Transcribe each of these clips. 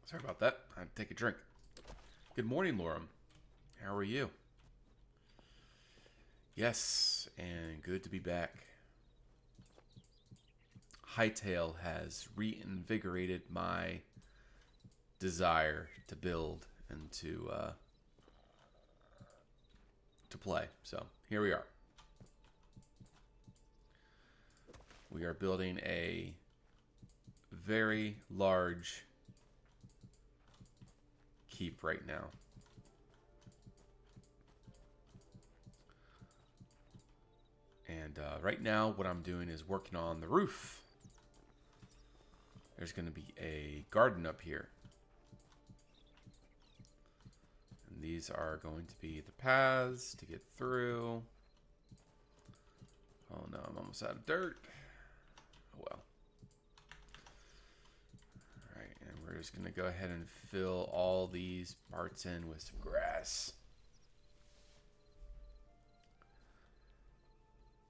Sorry about that. I had to take a drink. Good morning, Lorem. How are you? Yes, and good to be back. Hightail has reinvigorated my desire to build and to play. So here we are. We are building a very large keep right now. And right now, what I'm doing is working on the roof. There's going to be a garden up here. And these are going to be the paths to get through. Oh no, I'm almost out of dirt. Oh well. Alright, and we're just going to go ahead and fill all these parts in with some grass.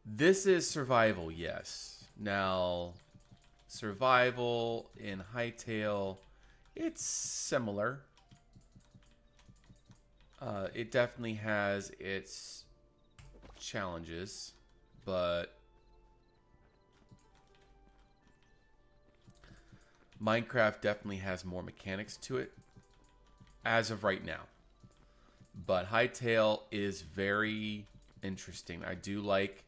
This is survival, yes. Now, survival in Hightail, it's similar. It definitely has its challenges, but Minecraft definitely has more mechanics to it as of right now. But Hightail is very interesting. I do like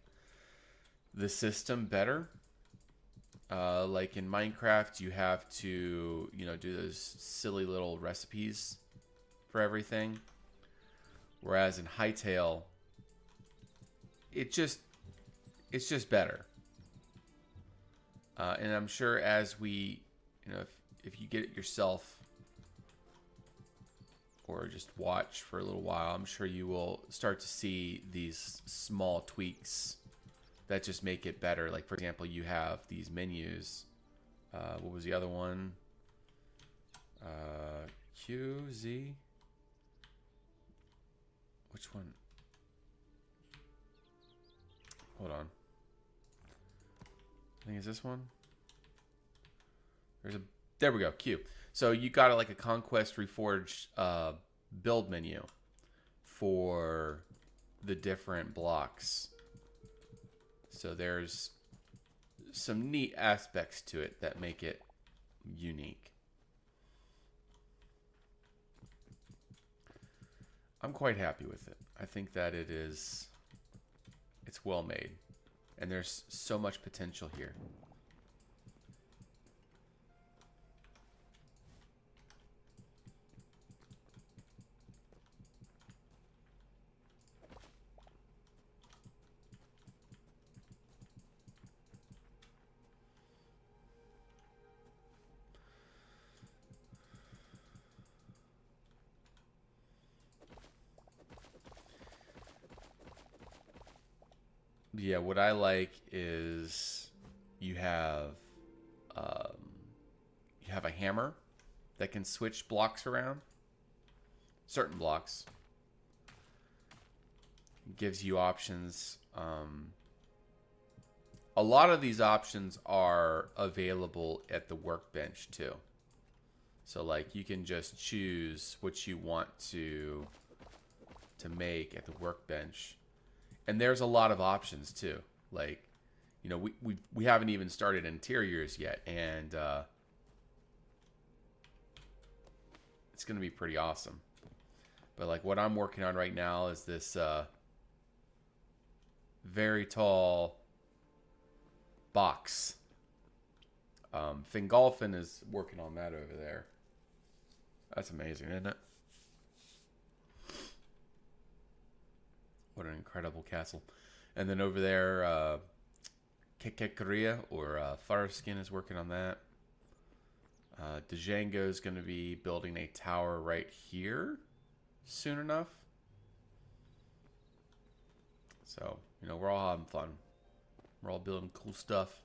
the system better. Like in Minecraft, you have to, do those silly little recipes for everything. Whereas in Hightail, it's just better. And I'm sure as we, if you get it yourself or just watch for a little while, I'm sure you will start to see these small tweaks that just make it better. Like, for example, you have these menus. What was the other one? Q, Z. Which one? Hold on. I think it's this one. There we go, Q. So you got like a Conquest Reforged build menu for the different blocks. So there's some neat aspects to it that make it unique. I'm quite happy with it. I think that it's well made. And there's so much potential here. Yeah, what I like is you have um, you have a hammer that can switch blocks around. Certain blocks. It gives you options. A lot of these options are available at the workbench too. So like you can just choose what you want to make at the workbench. And there's a lot of options too. Like, we haven't even started interiors yet, and it's going to be pretty awesome. But like what I'm working on right now is this very tall box. Fingolfin is working on that over there. That's amazing, isn't it? What an incredible castle. And then over there, Kekekaria or Farskin is working on that. Django is going to be building a tower right here soon enough. So, we're all having fun. We're all building cool stuff.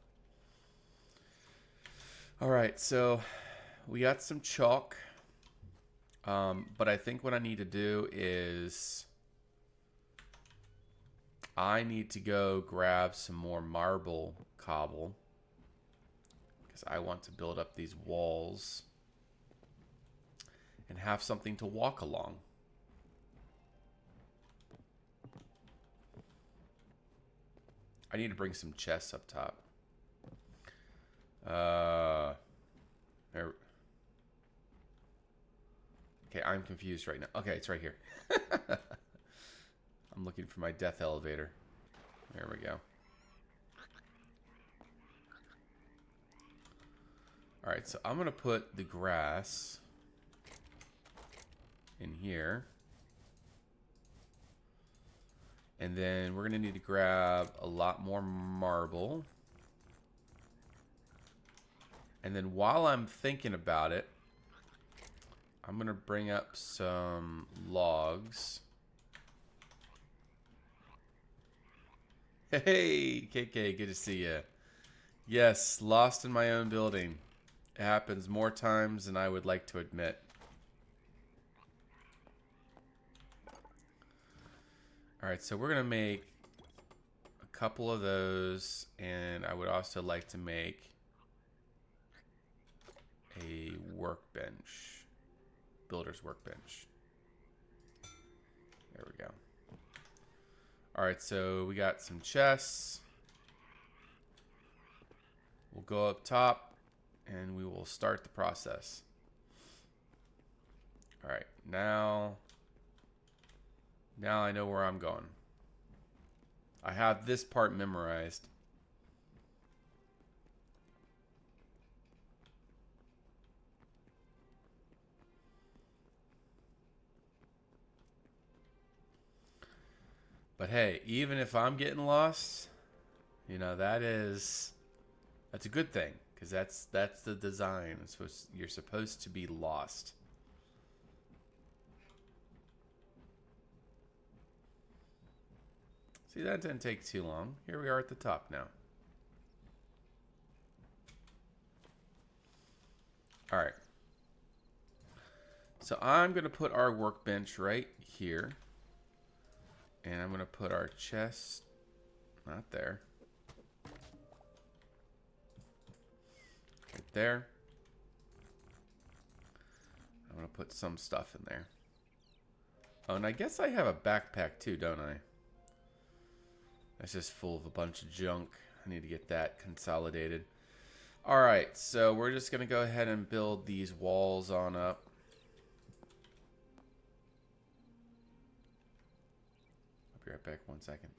All right, so we got some chalk. But I think what I need to do is I need to go grab some more marble cobble because I want to build up these walls. and have something to walk along. I need to bring some chests up top. There. Okay, I'm confused right now. Okay, it's right here. I'm looking for my death elevator. There we go. Alright, so I'm going to put the grass in here. And then we're going to need to grab a lot more marble. And then while I'm thinking about it, I'm going to bring up some logs. Hey, KK, good to see you. Yes, lost in my own building. It happens more times than I would like to admit. Alright, so we're going to make a couple of those, and I would also like to make a workbench. Builder's workbench. There we go. Alright, so we got some chests. We'll go up top, and we will start the process. Alright, now I know where I'm going. I have this part memorized. But hey, even if I'm getting lost, you know, that's a good thing, because that's the design. You're supposed to be lost. See, that didn't take too long. Here we are at the top now. All right. So I'm going to put our workbench right here. And I'm going to put our chest, not there, right there. I'm going to put some stuff in there. Oh, and I guess I have a backpack too, don't I? That's just full of a bunch of junk. I need to get that consolidated. All right, so we're just going to go ahead and build these walls on up. I'll be right back, 1 second.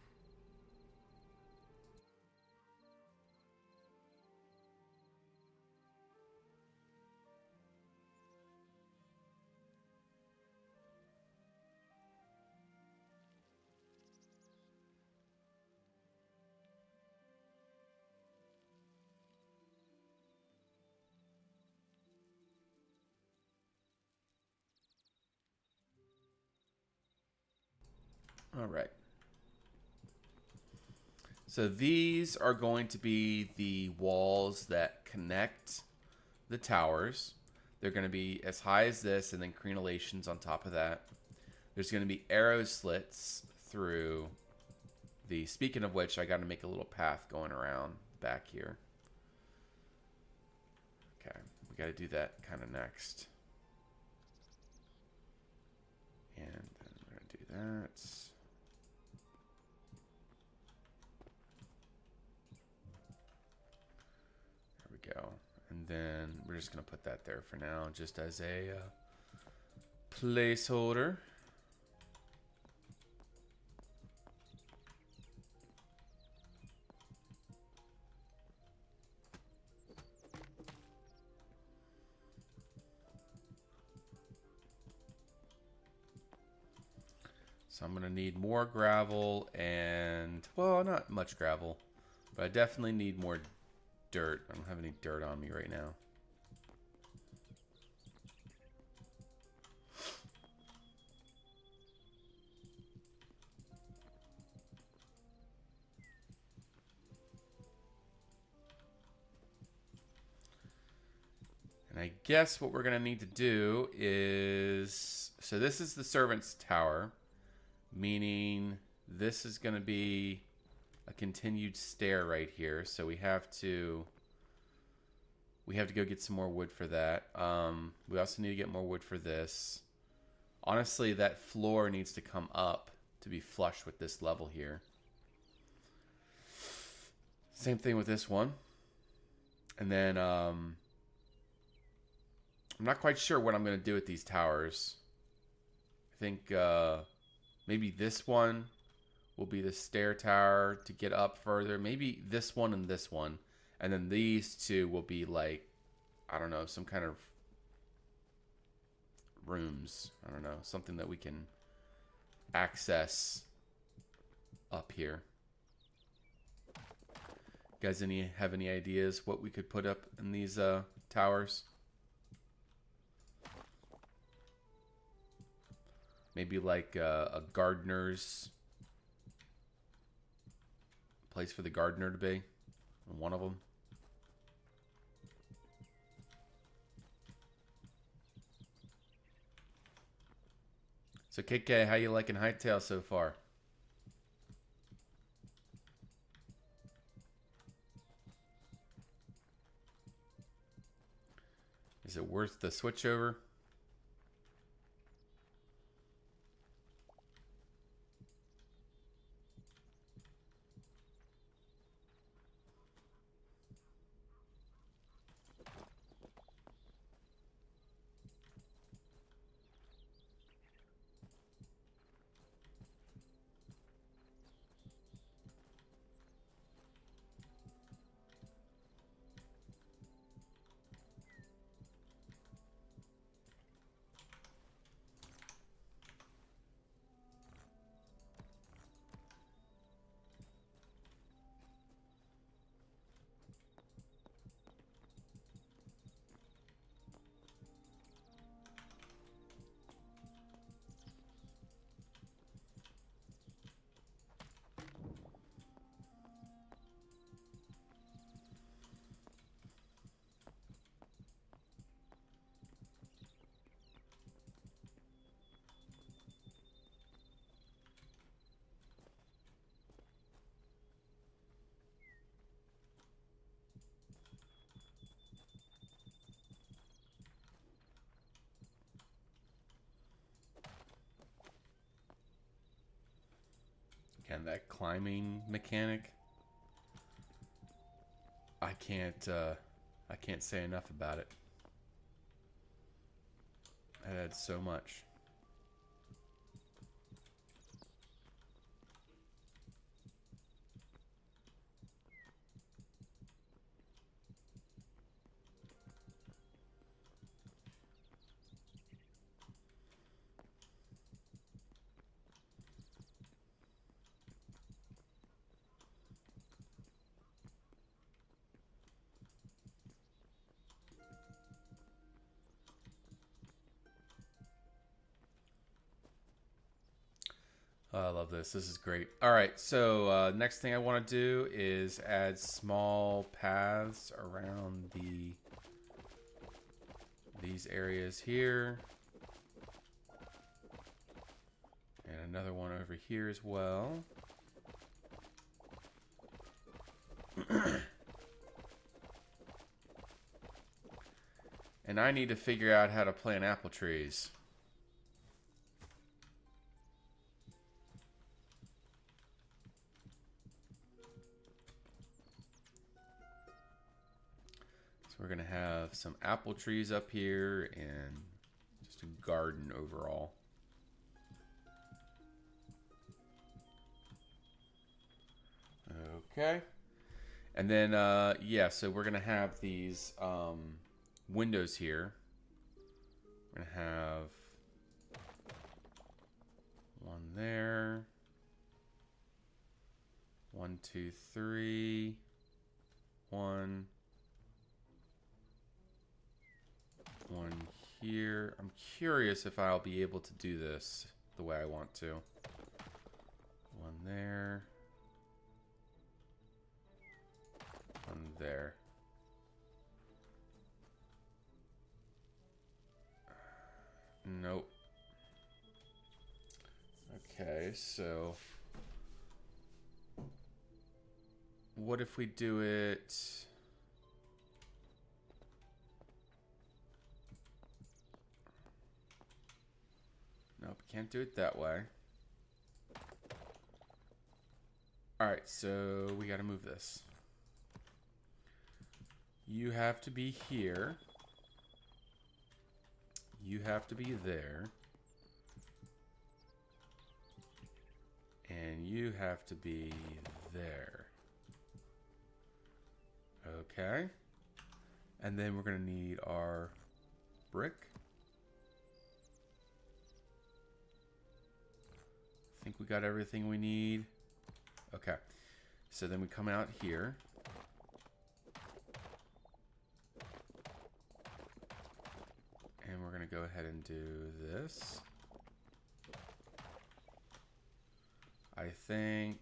All right. So these are going to be the walls that connect the towers. They're going to be as high as this, and then crenellations on top of that. There's going to be arrow slits through the... Speaking of which, I got to make a little path going around back here. Okay, we got to do that kind of next. And then we're going to do that. Go. And then we're just going to put that there for now, just as a placeholder. So I'm going to need more gravel and, well, not much gravel, but I definitely need more dirt. I don't have any dirt on me right now. And I guess what we're going to need to do is... So this is the servant's tower, meaning this is going to be a continued stair right here. So we have to We have to go get some more wood for that. We also need to get more wood for this. Honestly, that floor needs to come up to be flush with this level here. Same thing with this one. And then I'm not quite sure what I'm going to do with these towers. I think maybe this one will be the stair tower to get up further. Maybe this one and this one. And then these two will be like, I don't know, some kind of rooms. I don't know, something that we can access up here. You guys have any ideas what we could put up in these towers? Maybe like a gardener's place for the gardener to be. One of them. So KK, how you liking Hightail so far? Is it worth the switch over? And that climbing mechanic, I can't say enough about it. It adds so much. Oh, I love this. This is great. All right, so next thing I want to do is add small paths around these areas here. And another one over here as well. And I need to figure out how to plant apple trees. We're going to have some apple trees up here and just a garden overall. Okay. And then, yeah, so we're going to have these windows here. We're going to have one there. 1, 2, 3. 1 here. I'm curious if I'll be able to do this the way I want to. 1 there. 1 there. Nope. Okay, so what if we do it can't do it that way. Alright, so we gotta move this. You have to be here. You have to be there. And you have to be there. Okay. And then we're going to need our brick. I think we got everything we need. Okay. So then we come out here. And we're going to go ahead and do this. I think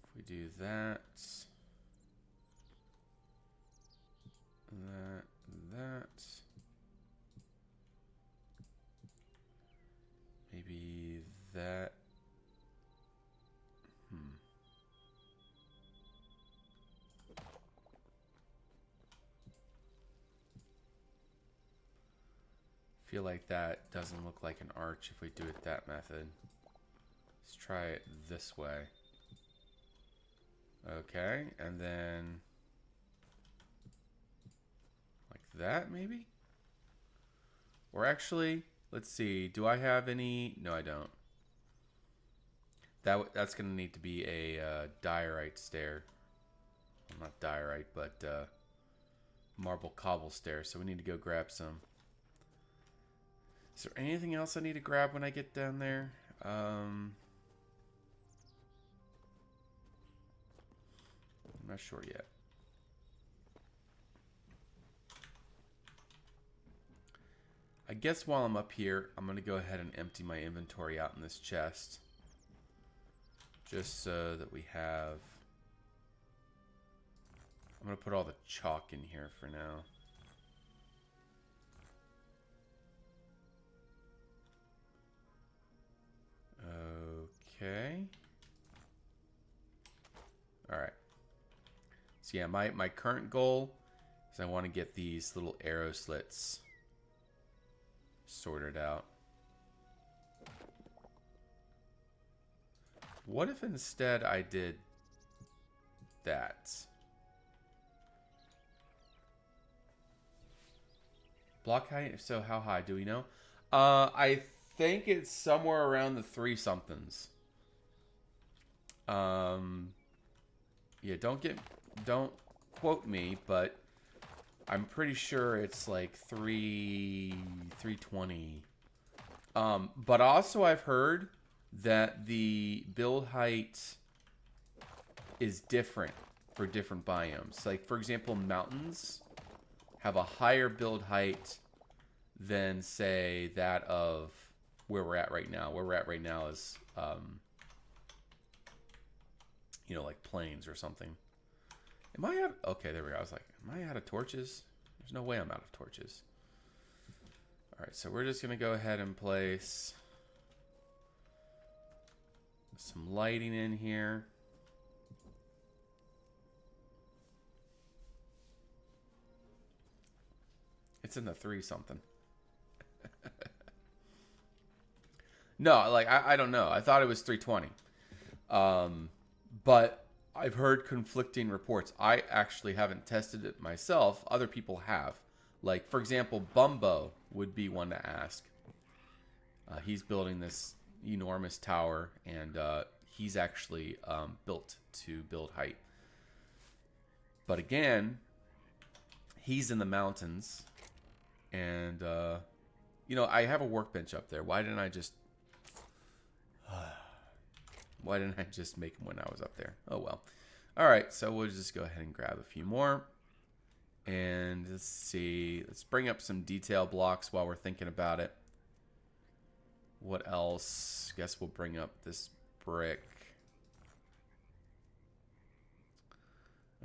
if we do that, maybe that. Feel like that doesn't look like an arch if we do it that method. Let's try it this way. Okay, and then like that maybe? Or actually, let's see, do I have any? No, I don't. That's gonna need to be a diorite stair. Well, not diorite, but marble cobble stair, so we need to go grab some. Is there anything else I need to grab when I get down there? I'm not sure yet. I guess while I'm up here, I'm going to go ahead and empty my inventory out in this chest. Just so that we have... I'm going to put all the chalk in here for now. Okay. Alright. So yeah, my current goal is I want to get these little arrow slits sorted out. What if instead I did that? Block height? So how high? Do we know? I think it's somewhere around the 3 somethings. Yeah, don't quote me, but I'm pretty sure it's like 320. But also I've heard that the build height is different for different biomes. Like for example, mountains have a higher build height than say that of where we're at right now. Where we're at right now is you know, like plains or something. Am I out? Okay, there we go. I was like, am I out of torches? There's no way I'm out of torches. All right, so we're just gonna go ahead and place some lighting in here. It's in the 3 something. No, like I don't know. I thought it was 320. But I've heard conflicting reports. I actually haven't tested it myself. Other people have. Like, for example, Bumbo would be one to ask. He's building this enormous tower, and he's actually built to build height. But again, he's in the mountains, and, you know, I have a workbench up there. Why didn't I just... Why didn't I just make them when I was up there? Oh, well. All right, so we'll just go ahead and grab a few more. And let's see. Let's bring up some detail blocks while we're thinking about it. What else? Guess we'll bring up this brick.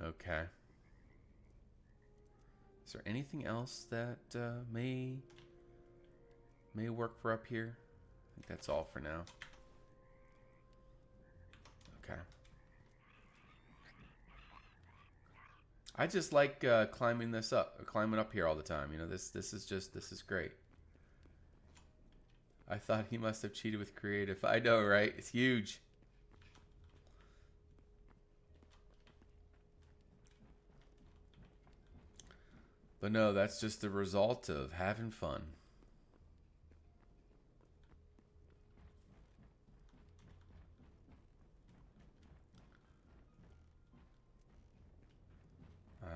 Okay. Is there anything else that may work for up here? I think that's all for now. Okay. I just like climbing this up, or climbing up here all the time. You know, this is great. I thought he must have cheated with creative. I know, right? It's huge. But no, that's just the result of having fun.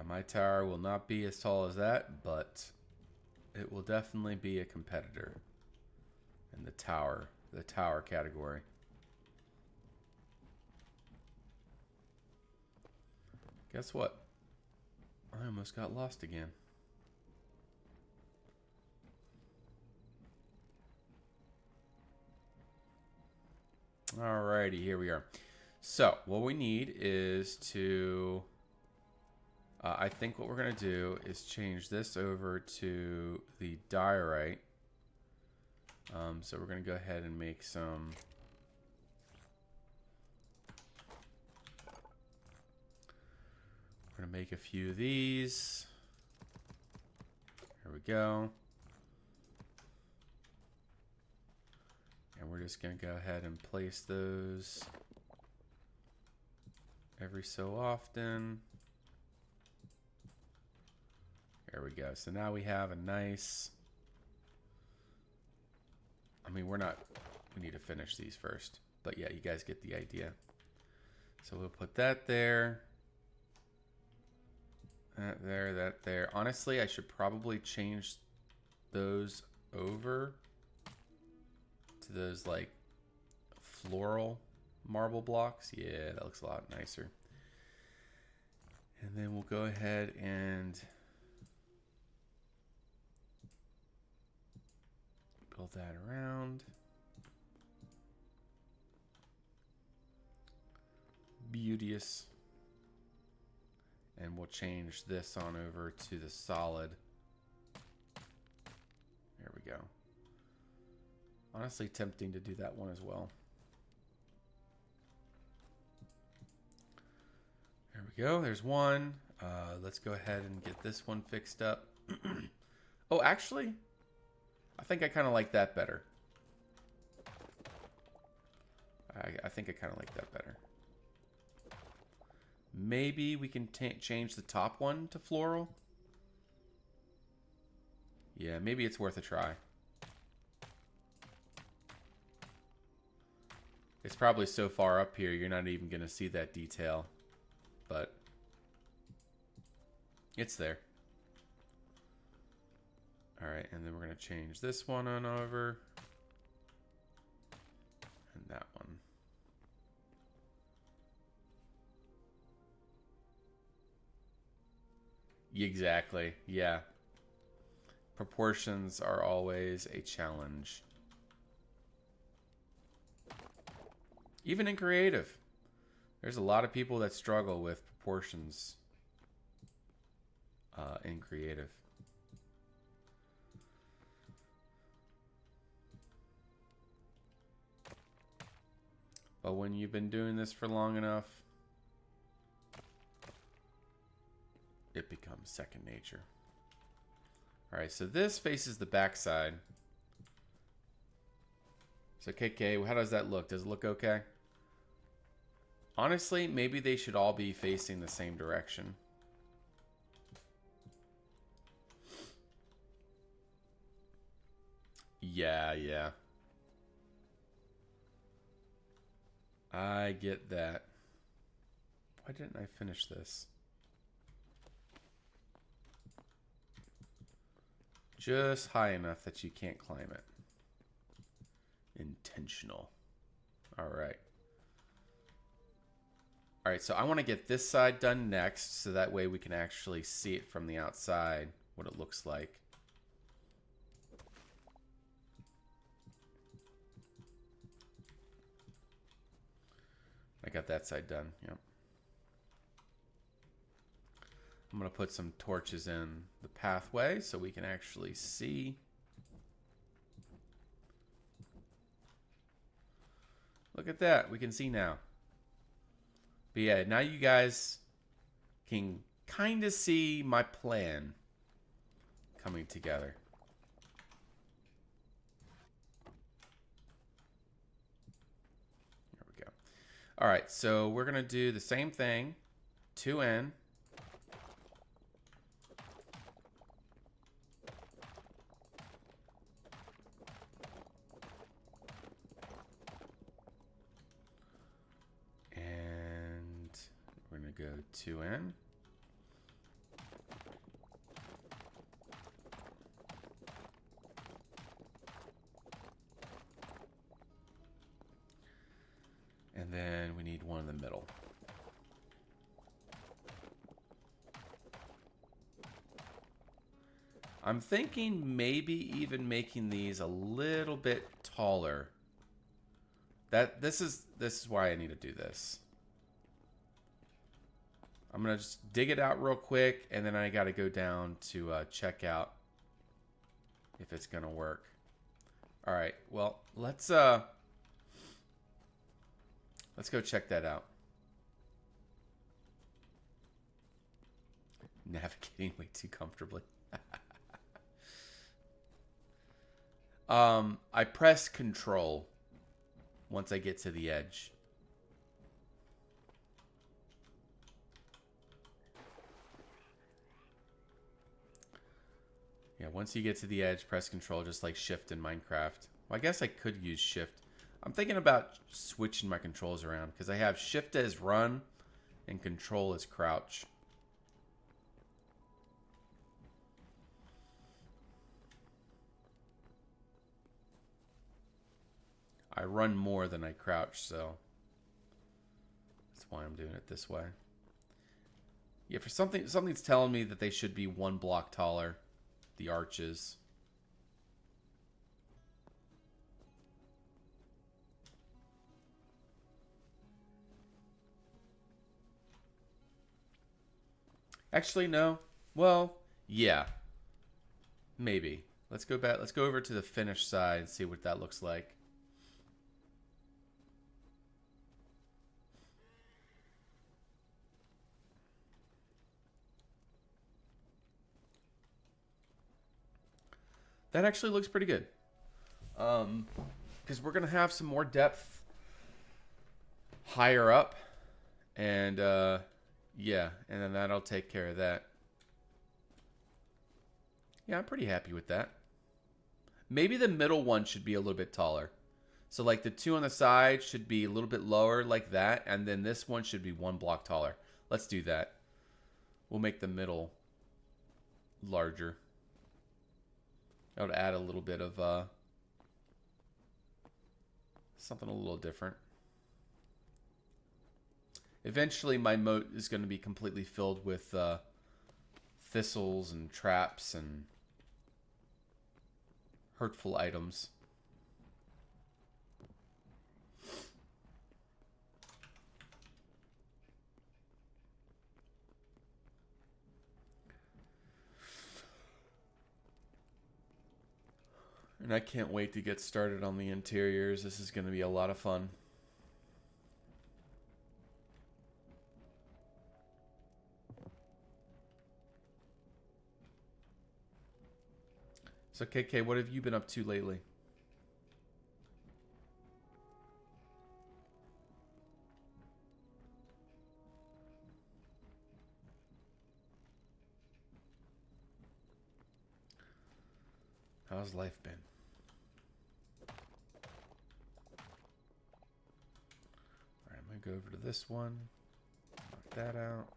My tower will not be as tall as that, but it will definitely be a competitor in the tower category. Guess what? I almost got lost again. Alrighty, here we are. So, what we need is to... I think what we're going to do is change this over to the diorite. So we're going to go ahead and make some... We're going to make a few of these. There we go. And we're just going to go ahead and place those every so often. There we go. So now we have a nice... I mean, we need to finish these first. But yeah, you guys get the idea. So we'll put that there. That there, that there. Honestly, I should probably change those over to those like floral marble blocks. Yeah, that looks a lot nicer. And then we'll go ahead and build that around. Beauteous. And we'll change this on over to the solid. There we go. Honestly, tempting to do that one as well. There we go. There's one. Let's go ahead and get this one fixed up. Oh, actually, I think I kind of like that better. I think I kind of like that better. Maybe we can change the top one to floral. Yeah, maybe it's worth a try. It's probably so far up here, you're not even going to see that detail. But it's there. Alright, and then we're going to change this one on over. And that one. Exactly, yeah. Proportions are always a challenge. Even in creative. There's a lot of people that struggle with proportions in creative. But when you've been doing this for long enough, it becomes second nature. All right, so this faces the backside. So KK, how does that look? Does it look okay? Honestly, maybe they should all be facing the same direction. Yeah. I get that. Why didn't I finish this? Just high enough that you can't climb it. Intentional. All right. All right, so I want to get this side done next, so that way we can actually see it from the outside, what it looks like. I got that side done, yep. I'm going to put some torches in the pathway so we can actually see. Look at that. We can see now. But yeah, now you guys can kind of see my plan coming together. There we go. All right, so we're going to do the same thing. 2N. And we're going to go 2N. And then we need one in the middle. I'm thinking maybe even making these a little bit taller. This is why I need to do this. I'm gonna just dig it out real quick, and then I got to go down to check out if it's gonna work. All right. Well, let's go check that out. Navigating way too comfortably. I press Control once I get to the edge. Yeah, once you get to the edge, press Control, just like Shift in Minecraft. Well, I guess I could use Shift. I'm thinking about switching my controls around because I have Shift as run and Control as crouch. I run more than I crouch, so that's why I'm doing it this way. Yeah, for something's telling me that they should be one block taller, the arches. Actually, no. Well, yeah. Maybe. Let's go back. Let's go over to the finished side and see what that looks like. That actually looks pretty good. Because we're going to have some more depth higher up. And, yeah, and then that'll take care of that. Yeah, I'm pretty happy with that. Maybe the middle one should be a little bit taller. So, like, the two on the side should be a little bit lower like that. And then this one should be one block taller. Let's do that. We'll make the middle larger. That would add a little bit of something a little different. Eventually, my moat is going to be completely filled with thistles and traps and hurtful items. And I can't wait to get started on the interiors. This is going to be a lot of fun. So, KK, what have you been up to lately? How's life been? Alright, I'm going to go over to this one. Knock that out.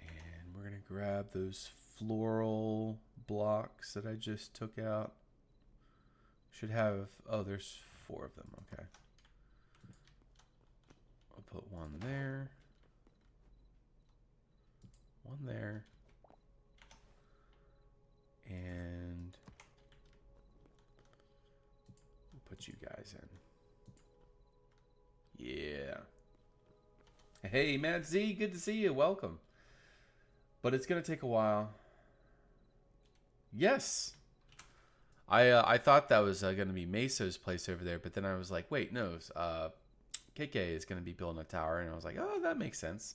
And we're going to grab those floral blocks that I just took out. Should have... Oh, there's 4 of them. Okay. I'll put one there. One there. And we'll put you guys in. Yeah. Hey, Matt Z, good to see you. Welcome. But it's going to take a while. Yes. I thought that was going to be Meso's place over there, but then I was like, wait, no, KK is going to be building a tower, and I was like, oh, that makes sense.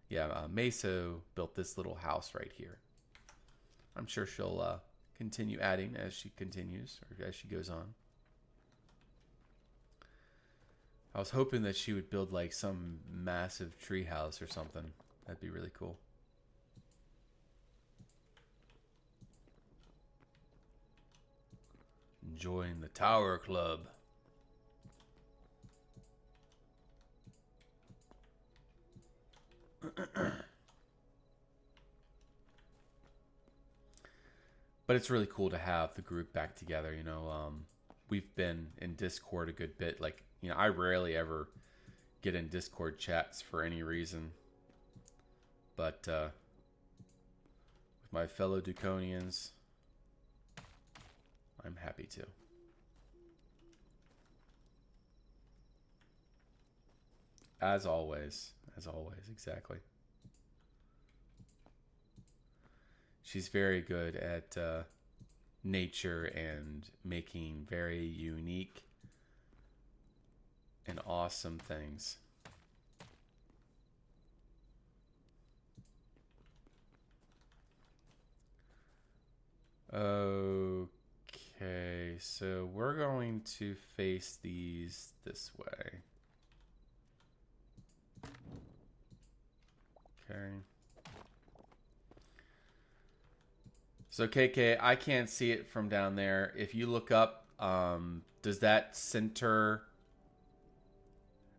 Yeah, Meso built this little house right here. I'm sure she'll continue adding as she continues or as she goes on. I was hoping that she would build like some massive tree house or something. That'd be really cool. Join the Tower Club. But it's really cool to have the group back together. You know, we've been in Discord a good bit. Like, you know, I rarely ever get in Discord chats for any reason. But with my fellow Duconians, I'm happy to. As always, exactly. She's very good at nature and making very unique and awesome things. Okay, so we're going to face these this way. Okay. So KK, I can't see it from down there. If you look up, does that center...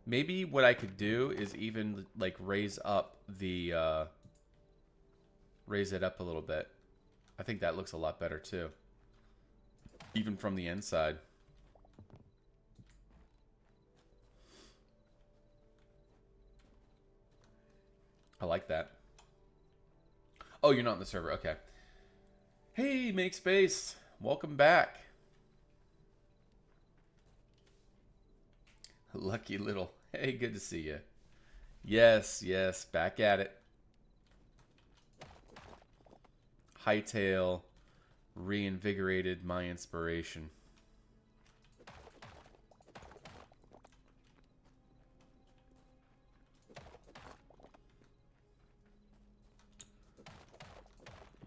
Maybe what I could do is even like raise up the... raise it up a little bit. I think that looks a lot better too. Even from the inside. I like that. Oh, you're not in the server. Okay. Hey, Make Space. Welcome back. Lucky little. Hey, good to see you. Yes, yes. Back at it. Hightail reinvigorated my inspiration.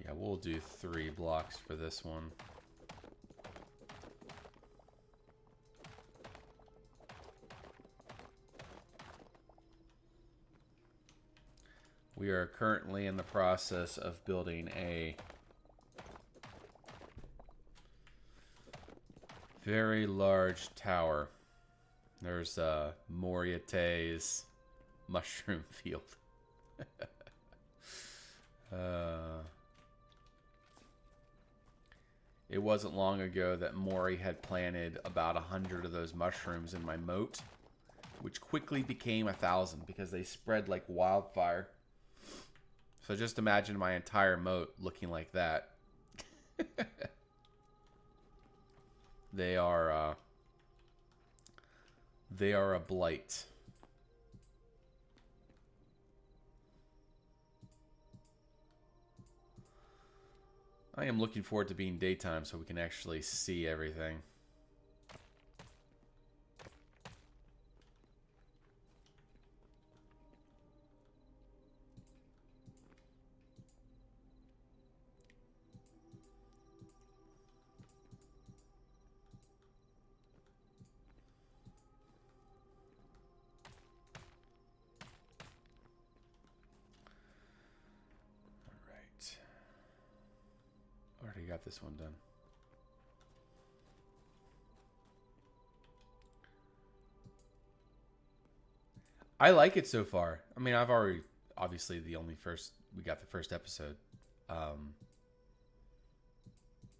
Yeah, we'll do 3 blocks for this one. We are currently in the process of building a very large tower. There's Moriete's mushroom field. It wasn't long ago that Mori had planted about 100 of those mushrooms in my moat, which quickly became 1,000 because they spread like wildfire. So just imagine my entire moat looking like that. They are a blight. I am looking forward to being daytime so we can actually see everything. Already got this one done. I like it so far. I mean, I've already obviously we got the first episode.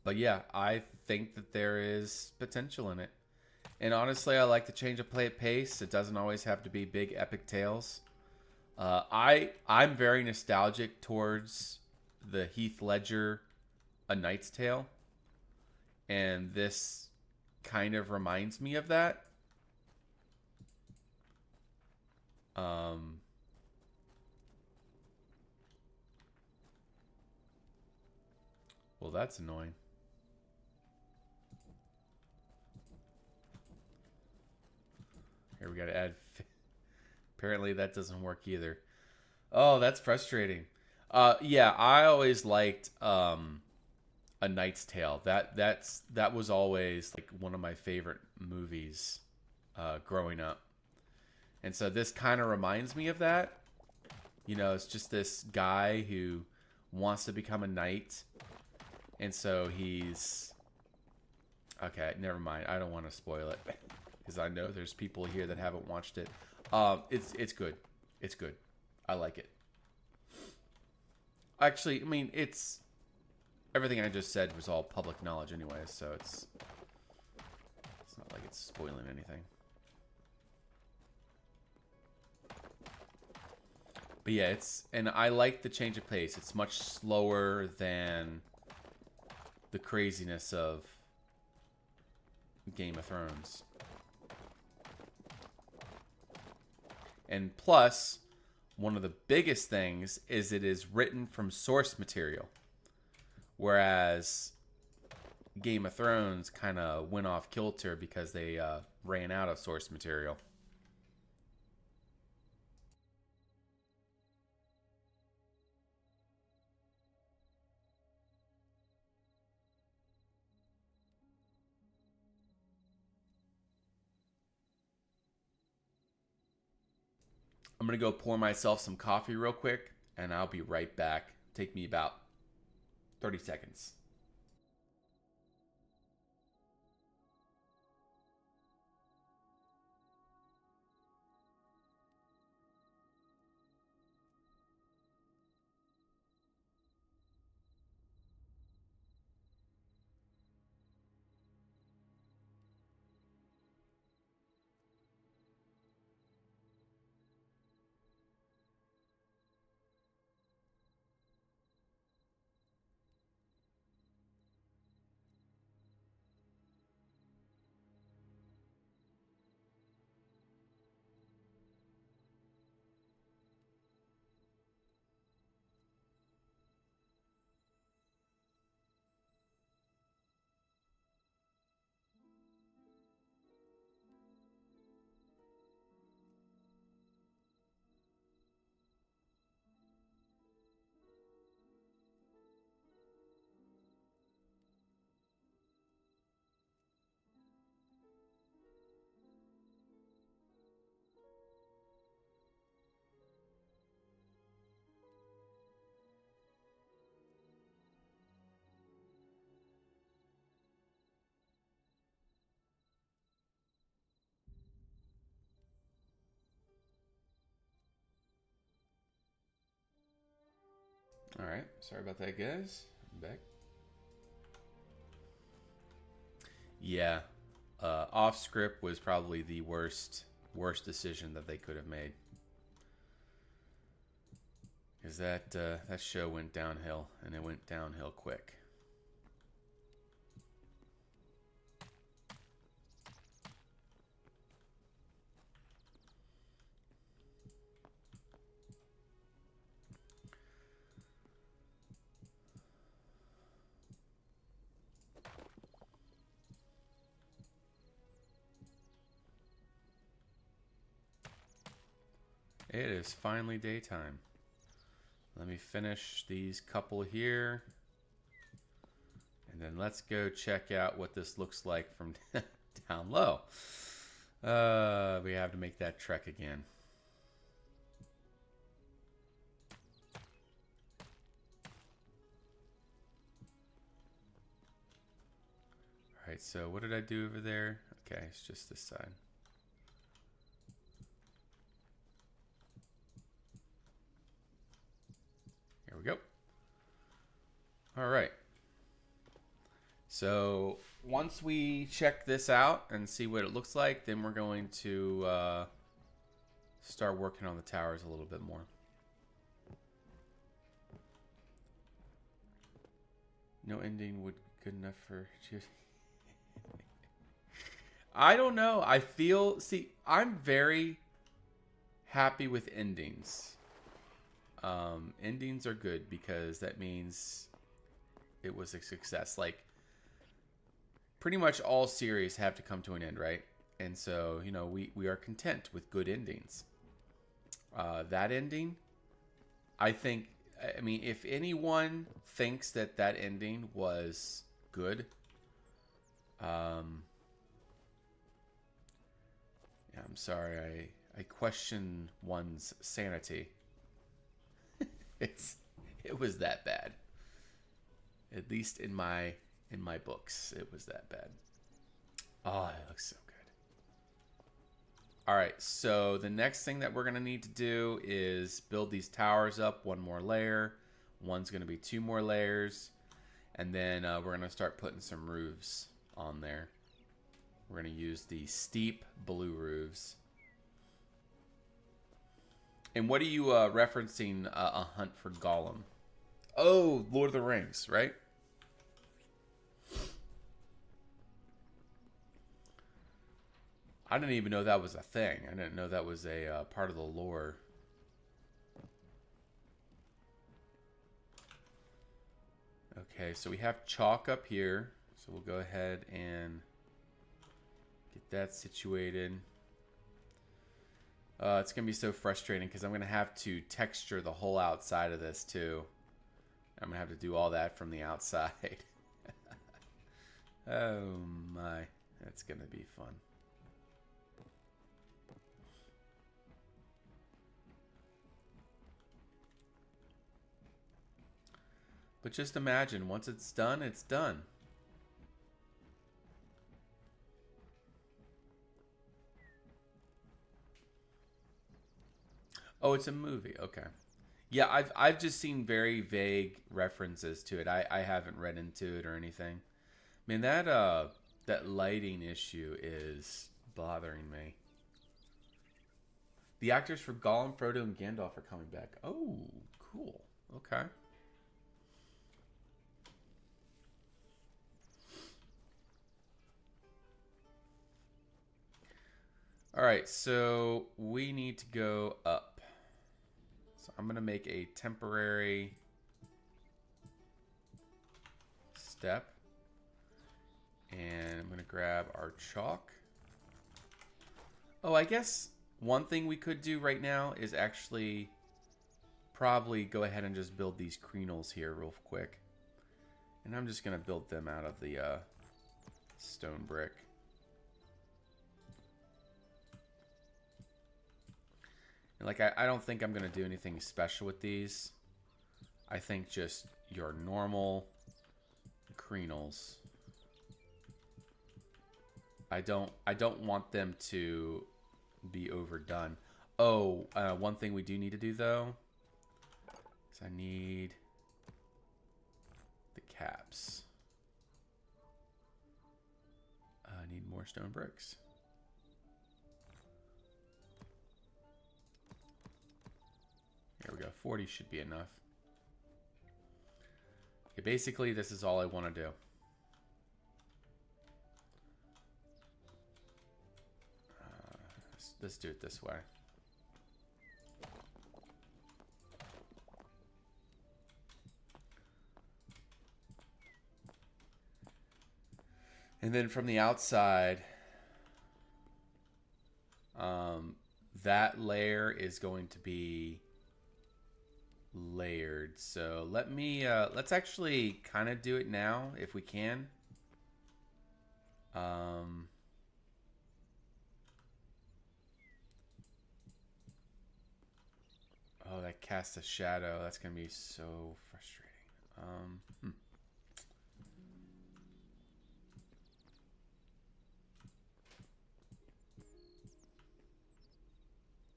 But yeah, I think that there is potential in it. And honestly, I like the change of play at pace. It doesn't always have to be big epic tales. I'm very nostalgic towards the Heath Ledger A Knight's Tale, and this kind of reminds me of that. Well, that's annoying. Here we got to add. Apparently that doesn't work either. Oh, that's frustrating. Yeah, I always liked A Knight's Tale. That was always like one of my favorite movies growing up. And so this kind of reminds me of that. You know, it's just this guy who wants to become a knight. And so he's... Okay, never mind. I don't want to spoil it. Because I know there's people here that haven't watched it. It's good. It's good. I like it. Actually, I mean, it's... Everything I just said was all public knowledge anyway, so it's not like it's spoiling anything. But yeah, and I like the change of pace. It's much slower than the craziness of Game of Thrones. And plus, one of the biggest things is it is written from source material. Whereas Game of Thrones kind of went off kilter because they ran out of source material. I'm going to go pour myself some coffee real quick, and I'll be right back. Take me about 30 seconds. All right. Sorry about that, guys. I'm back. Yeah. Off script was probably the worst decision that they could have made. Because that show went downhill, and it went downhill quick. It is finally daytime. Let me finish these couple here. And then let's go check out what this looks like from down low. We have to make that trek again. Alright, so what did I do over there? Okay, it's just this side. Here we go. Alright. So once we check this out and see what it looks like, then we're going to start working on the towers a little bit more. No ending would good enough for you. I don't know. I feel... See, I'm very happy with endings. Endings are good because that means it was a success. Like, pretty much all series have to come to an end, right? And so, you know, we are content with good endings. That ending, I think, I mean, if anyone thinks that that ending was good, yeah, I'm sorry, I question one's sanity. It was that bad. At least in my books, it was that bad. Oh, it looks so good. All right, so the next thing that we're gonna need to do is build these towers up one more layer. One's gonna be 2 more layers, and then we're gonna start putting some roofs on there. We're gonna use the steep blue roofs. And what are you referencing? A Hunt for Gollum. Oh, Lord of the Rings, right? I didn't even know that was a thing. I didn't know that was a part of the lore. Okay, so we have chalk up here. So we'll go ahead and get that situated. It's going to be so frustrating because I'm going to have to texture the whole outside of this too. I'm going to have to do all that from the outside. Oh my, that's going to be fun. But just imagine, once it's done, it's done. Oh, it's a movie. Okay. Yeah, I've just seen very vague references to it. I haven't read into it or anything. I mean, that lighting issue is bothering me. The actors for Gollum, Frodo, and Gandalf are coming back. Oh, cool. Okay. All right, so we need to go up. So I'm going to make a temporary step. And I'm going to grab our chalk. Oh, I guess one thing we could do right now is actually probably go ahead and just build these crenels here real quick. And I'm just going to build them out of the stone brick. And like, I don't think I'm going to do anything special with these. I think just your normal crenels. I don't want them to be overdone. Oh, one thing we do need to do though is I need the caps. I need more stone bricks. Here we go. 40 should be enough. Okay, basically, this is all I want to do. Let's do it this way. And then from the outside, that layer is going to be layered. So let's actually kind of do it now if we can. Oh, that casts a shadow. That's going to be so frustrating.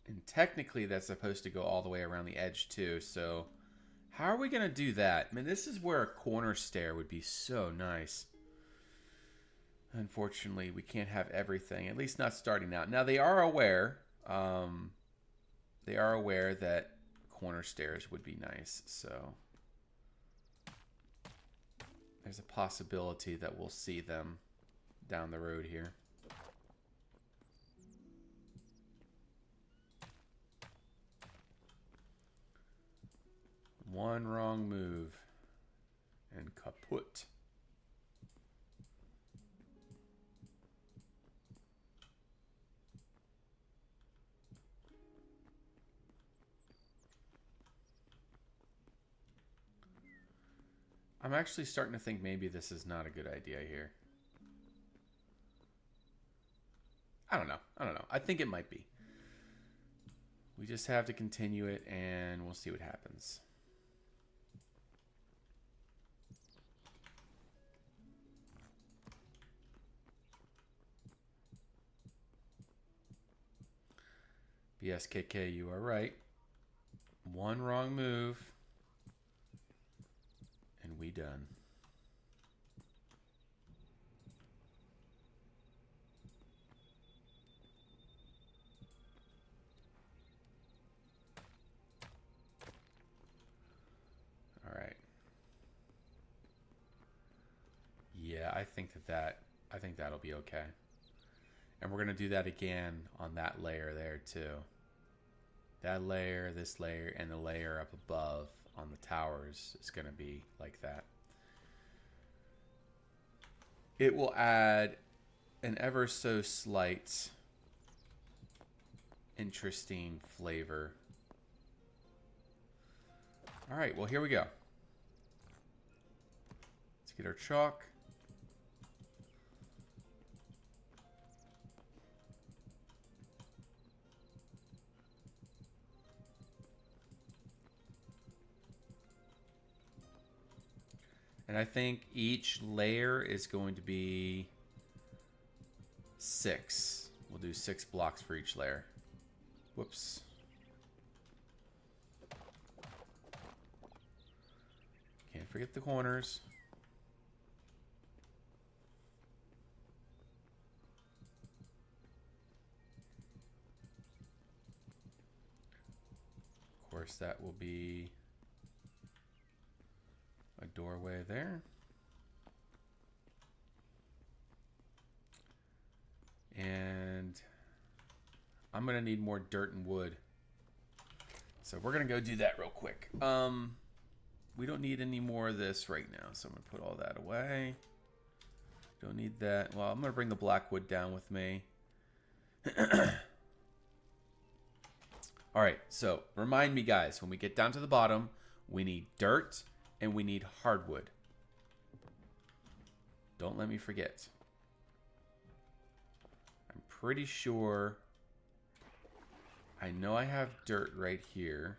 And technically, that's supposed to go all the way around the edge, too. So how are we going to do that? I mean, this is where a corner stair would be so nice. Unfortunately, we can't have everything, at least not starting out. Now, they are aware that corner stairs would be nice, so there's a possibility that we'll see them down the road here. One wrong move and kaput. I'm actually starting to think maybe this is not a good idea here. I don't know. I think it might be. We just have to continue it and we'll see what happens. BSKK, you are right. One wrong move and we done. All right. Yeah, I think that'll be okay. And we're going to do that again on that layer there too. That layer, this layer, and the layer up above on the towers is going to be like that. It will add an ever so slight interesting flavor. All right, well, here we go. Let's get our chalk. And I think each layer is going to be 6. We'll do 6 blocks for each layer. Whoops. Can't forget the corners. Of course, that will be a doorway there. And I'm going to need more dirt and wood. So we're going to go do that real quick. We don't need any more of this right now. So I'm going to put all that away. Don't need that. Well, I'm going to bring the black wood down with me. All right. So remind me, guys, when we get down to the bottom, we need dirt and we need hardwood. Don't let me forget. I'm pretty sure. I know I have dirt right here.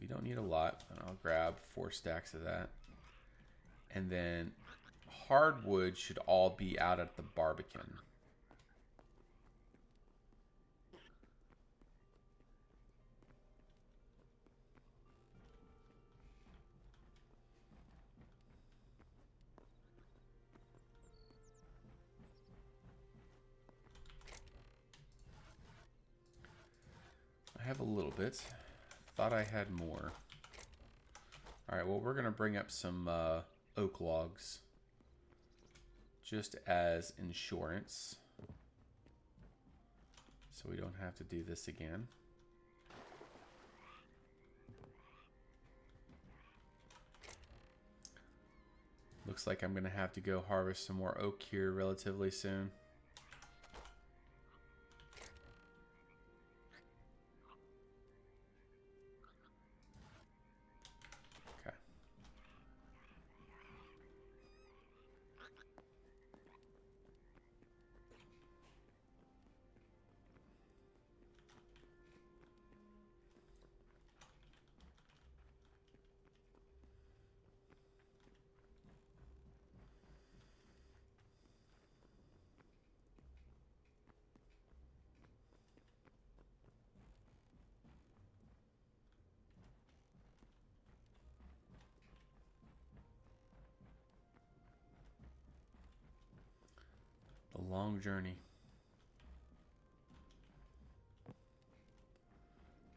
We don't need a lot. I'll grab 4 stacks of that. And then hardwood should all be out at the Barbican. I have a little bit. Thought I had more. All right, well, we're going to bring up some oak logs just as insurance, so we don't have to do this again. Looks like I'm going to have to go harvest some more oak here relatively soon. A long journey.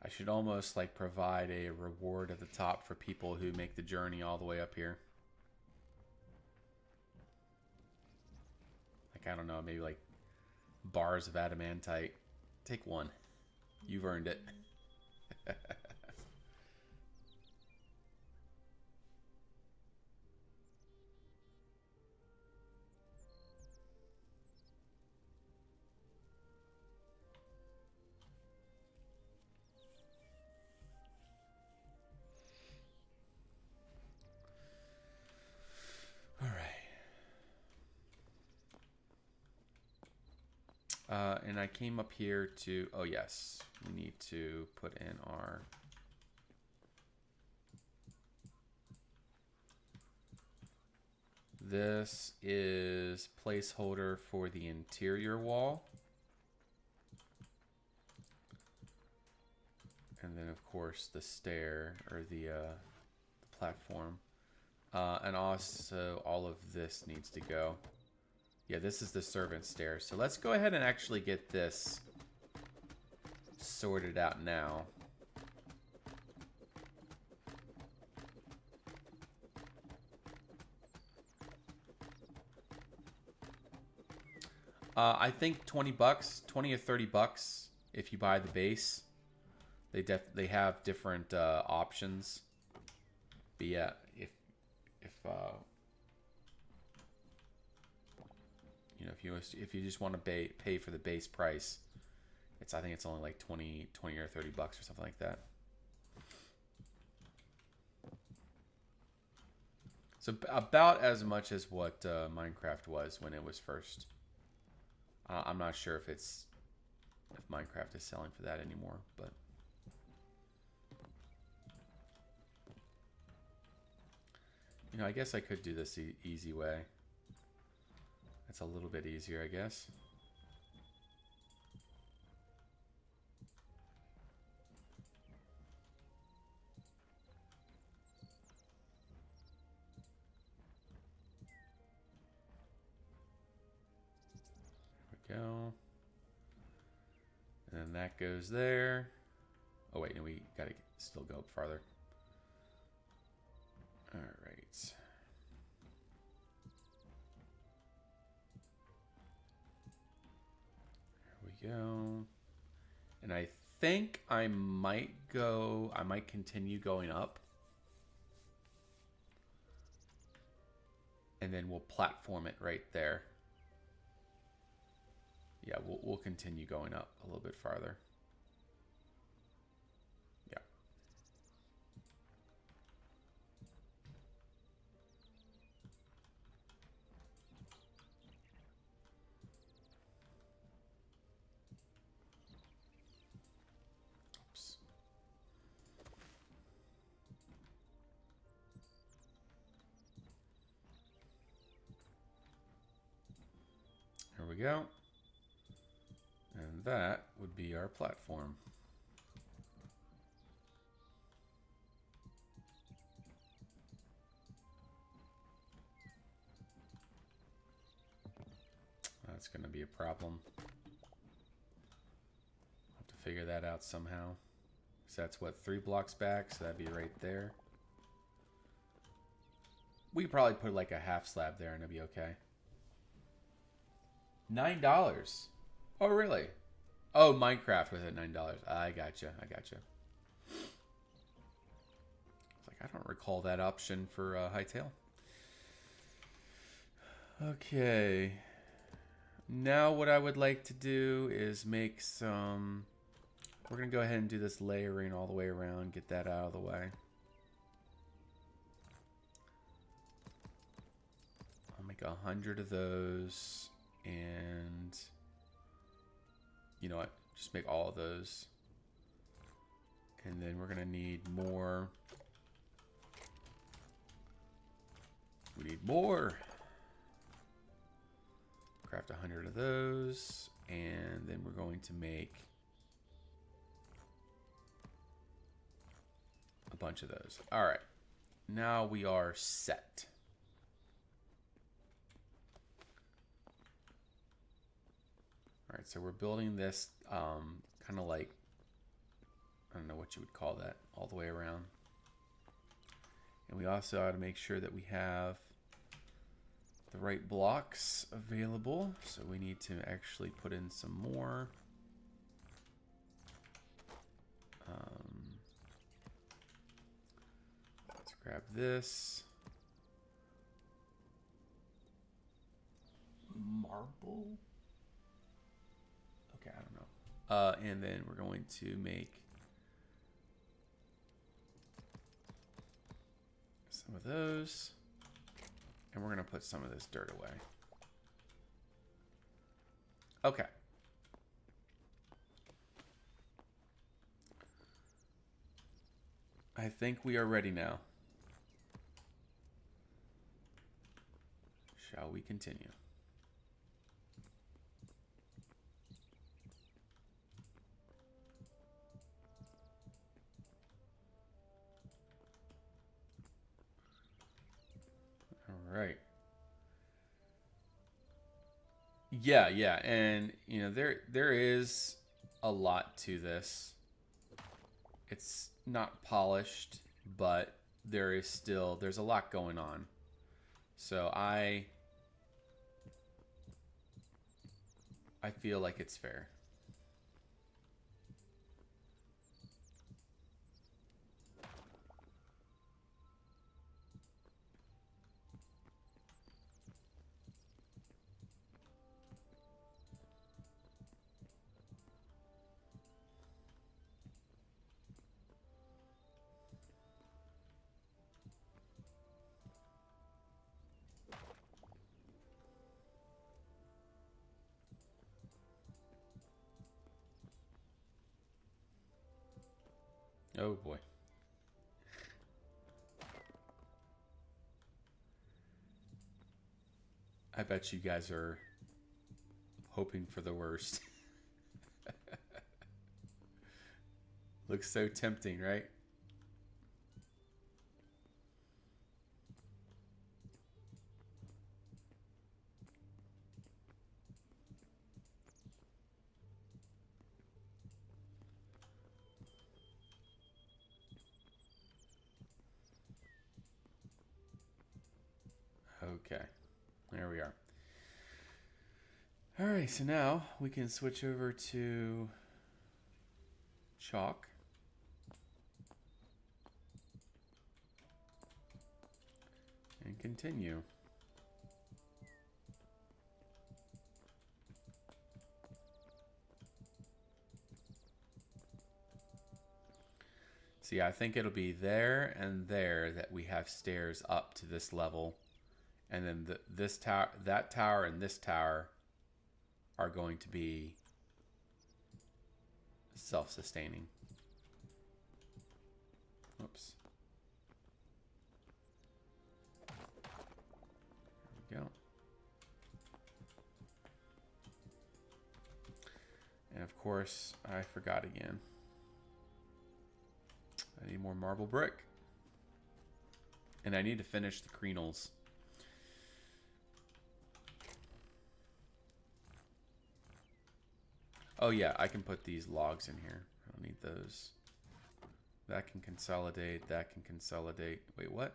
I should almost like provide a reward at the top for people who make the journey all the way up here. Like, I don't know, maybe like bars of adamantite. Take 1. You've earned it. And I came up here to, oh yes, we need to put in our, this is placeholder for the interior wall. And then of course the stair, or the platform. And also all of this needs to go. Yeah, this is the servant stairs. So let's go ahead and actually get this sorted out now. I think 20 bucks, 20 or 30 bucks if you buy the base. They have different options. But yeah, if you know, if you just want to pay for the base price, I think it's only like 20 or 30 bucks or something like that. So about as much as what Minecraft was when it was first. I'm not sure if Minecraft is selling for that anymore, but you know, I guess I could do this the easy way. It's a little bit easier, I guess. There we go. And then that goes there. Oh wait, no, we gotta still go up farther. All right. There we go. And I think I might continue going up. And then we'll platform it right there. Yeah, we'll continue going up a little bit farther. Yeah. Oops. Here we go. And that would be our platform. That's going to be a problem. I'll have to figure that out somehow. So that's what, 3 blocks back, so that'd be right there. We could probably put like a half slab there and it'd be okay. $9. Oh, really? Oh, Minecraft was at $9. I gotcha. It's like, I don't recall that option for Hytale. Okay. Now what I would like to do is make some... We're going to go ahead and do this layering all the way around, get that out of the way. I'll make 100 of those, and you know what? Just make all of those. And then we're going to need more. We need more. Craft 100 of those, and then we're going to make a bunch of those. All right, now we are set. All right, so we're building this kind of like, I don't know what you would call that, all the way around. And we also ought to make sure that we have the right blocks available. So we need to actually put in some more. Let's grab this. Marble? Okay, I don't know. And then we're going to make some of those. And we're going to put some of this dirt away. Okay. I think we are ready now. Shall we continue? All right. Yeah, yeah, and you know there is a lot to this. It's not polished, but there's a lot going on. So I feel like it's fair. Oh boy. I bet you guys are hoping for the worst. Looks so tempting, right? Okay. There we are. All right, so now we can switch over to chalk. And continue. See, I think it'll be there and there that we have stairs up to this level. And then this tower, that tower, and this tower are going to be self-sustaining. Whoops. There we go. And of course, I forgot again. I need more marble brick. And I need to finish the crenels. Oh yeah, I can put these logs in here. I don't need those. That can consolidate. That can consolidate. Wait, what?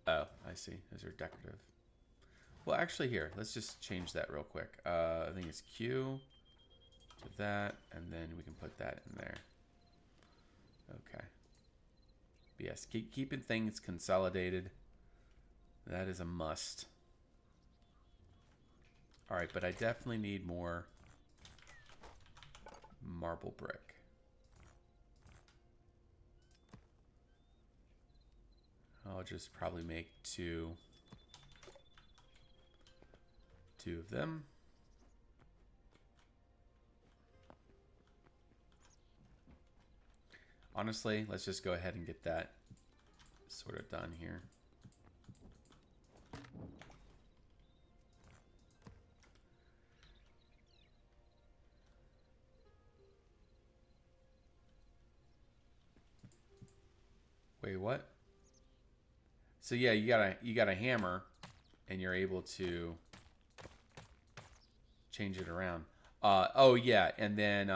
Oh, I see. Those are decorative. Well, actually, here. Let's just change that real quick. I think it's Q to that, and then we can put that in there. Okay. But yes, keeping things consolidated. That is a must. All right, but I definitely need more marble brick. I'll just probably make two of them. Honestly, let's just go ahead and get that sort of done here. Wait, what? So yeah, you got a hammer, and you're able to change it around. Oh yeah, and then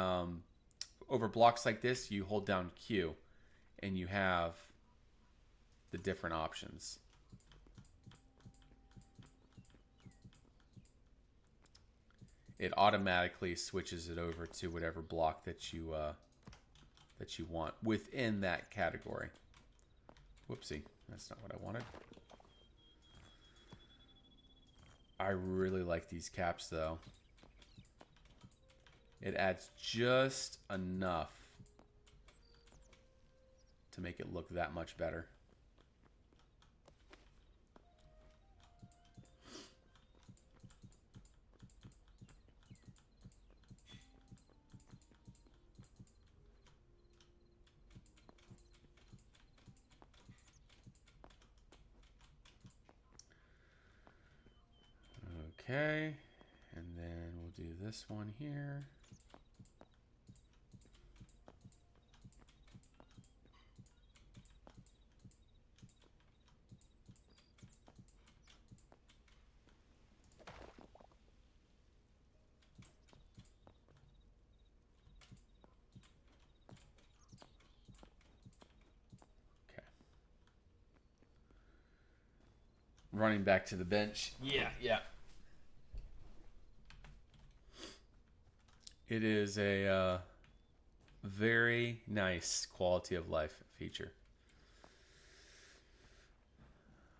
over blocks like this, you hold down Q, and you have the different options. It automatically switches it over to whatever block that you want within that category. Whoopsie, that's not what I wanted. I really like these caps though. It adds just enough to make it look that much better. Okay, and then we'll do this one here. Okay. Running back to the bench. Yeah. It is a very nice quality of life feature.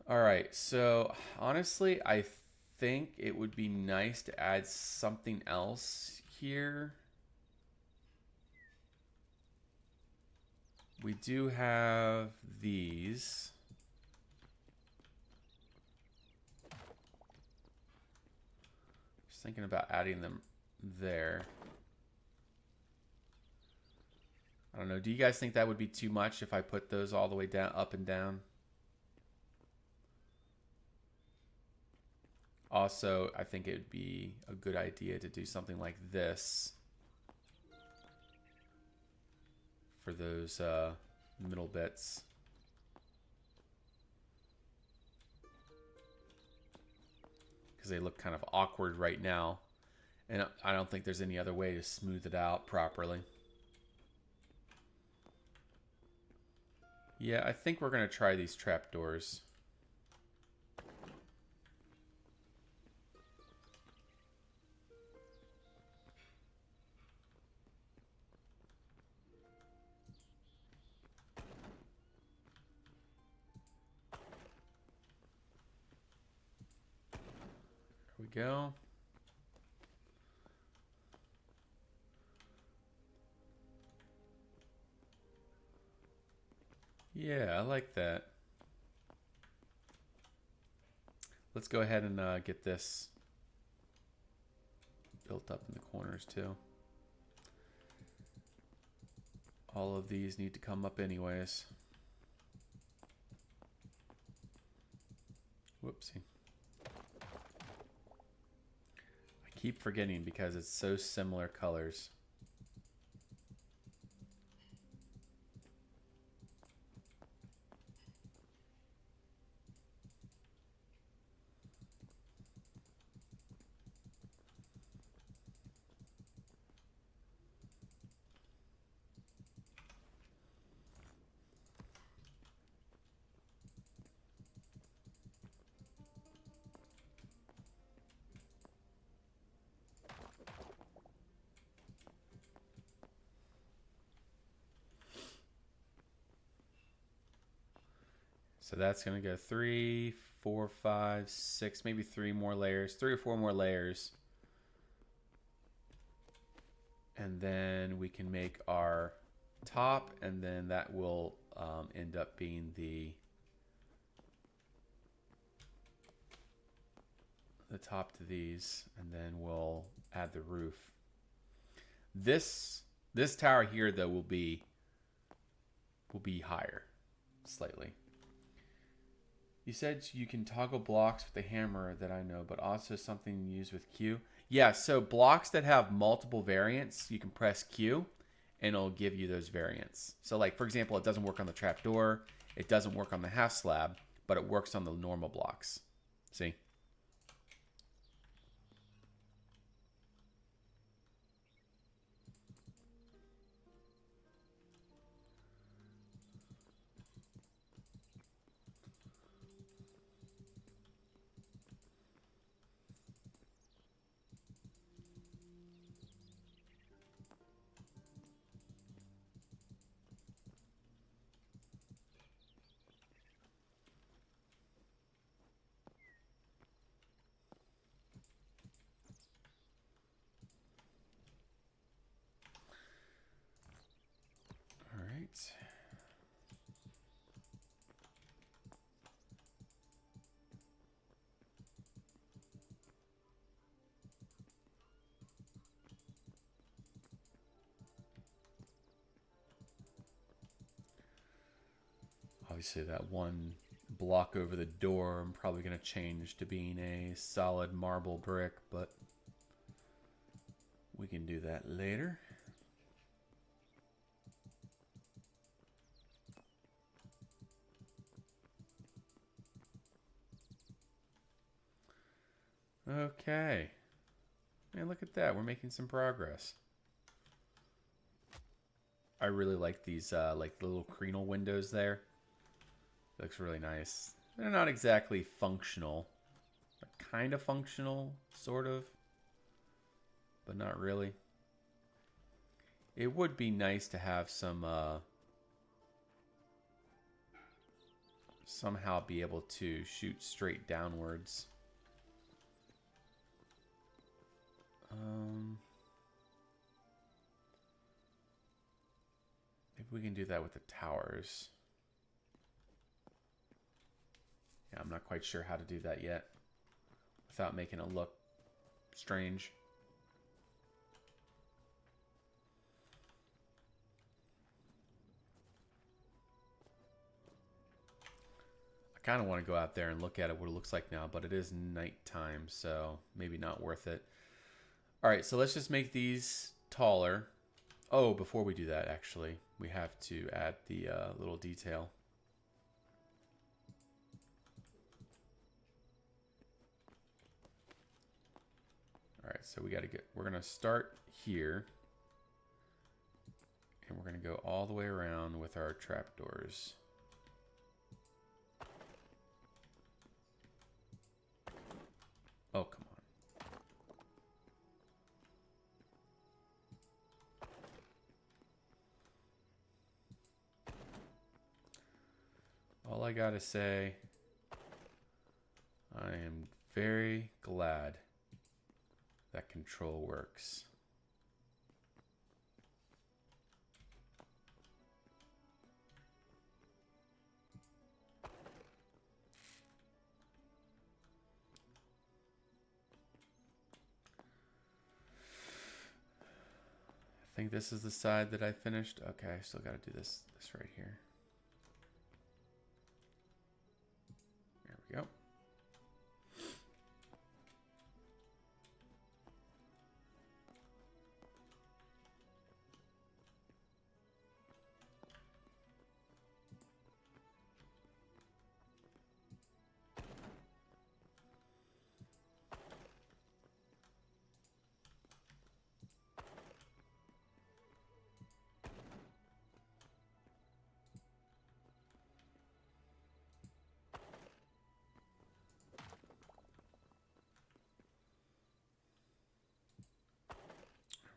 All right, so honestly, I think it would be nice to add something else here. We do have these. Just thinking about adding them there. I don't know. Do you guys think that would be too much if I put those all the way down, up and down? Also, I think it would be a good idea to do something like this for those middle bits. Because they look kind of awkward right now. And I don't think there's any other way to smooth it out properly. Yeah, I think we're going to try these trapdoors. There we go. Yeah, I like that. Let's go ahead and get this built up in the corners too. All of these need to come up anyways. Whoopsie. I keep forgetting because it's so similar colors. So that's going to go 3, 4, 5, 6, maybe 3 more layers, 3 or 4 more layers. And then we can make our top, and then that will end up being the top to these, and then we'll add the roof. This tower here though will be higher slightly. You said you can toggle blocks with the hammer that I know, but also something used with Q. Yeah, so blocks that have multiple variants, you can press Q and it'll give you those variants. So like, for example, it doesn't work on the trapdoor, it doesn't work on the half slab, but it works on the normal blocks. See? All right. Obviously that one block over the door. I'm probably going to change to being a solid marble brick, but we can do that later. Okay. Man, look at that. We're making some progress. I really like these like the little crenal windows there. Looks really nice. They're not exactly functional. They're kind of functional, sort of. But not really. It would be nice to have some somehow be able to shoot straight downwards. Maybe we can do that with the towers. Yeah, I'm not quite sure how to do that yet without making it look strange. I kind of want to go out there and look at it, what it looks like now, but it is nighttime, so maybe not worth it. All right, so let's just make these taller. Oh, before we do that, actually, we have to add the little detail. All right, so we're gonna start here, and we're gonna go all the way around with our trapdoors. Oh, come on. All I gotta say, I am very glad that control works. I think this is the side that I finished. Okay, I still gotta do this right here. There we go.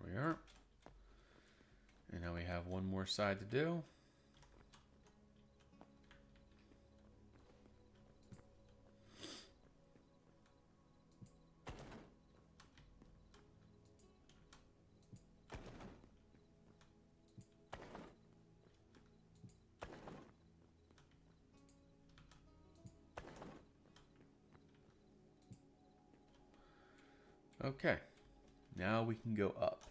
There we are. And now we have one more side to do. Okay, now we can go up.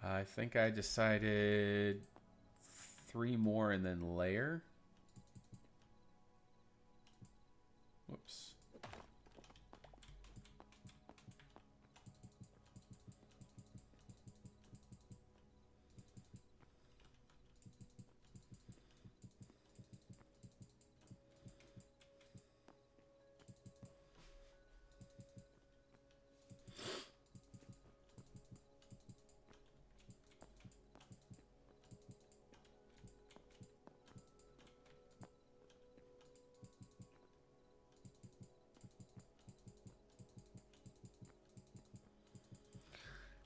I think I decided 3 more and then layer. Whoops.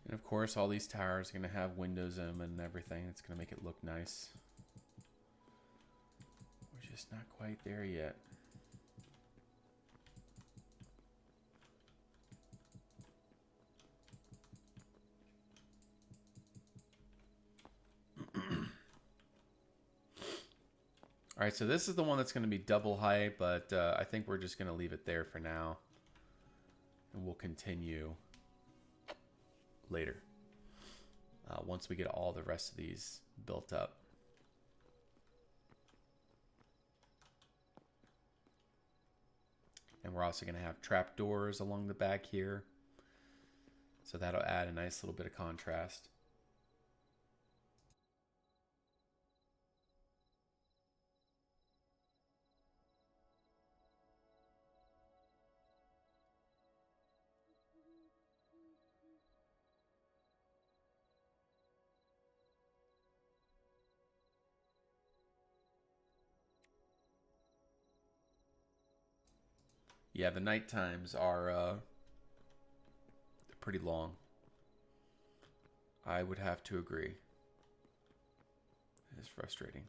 And of course, all these towers are going to have windows in them and everything. It's going to make it look nice. We're just not quite there yet. All right, so this is the one that's going to be double height, but I think we're just going to leave it there for now. and we'll continue later once we get all the rest of these built up. And we're also going to have trapdoors along the back here. So that'll add a nice little bit of contrast. Yeah, the night times are pretty long. I would have to agree. It is frustrating.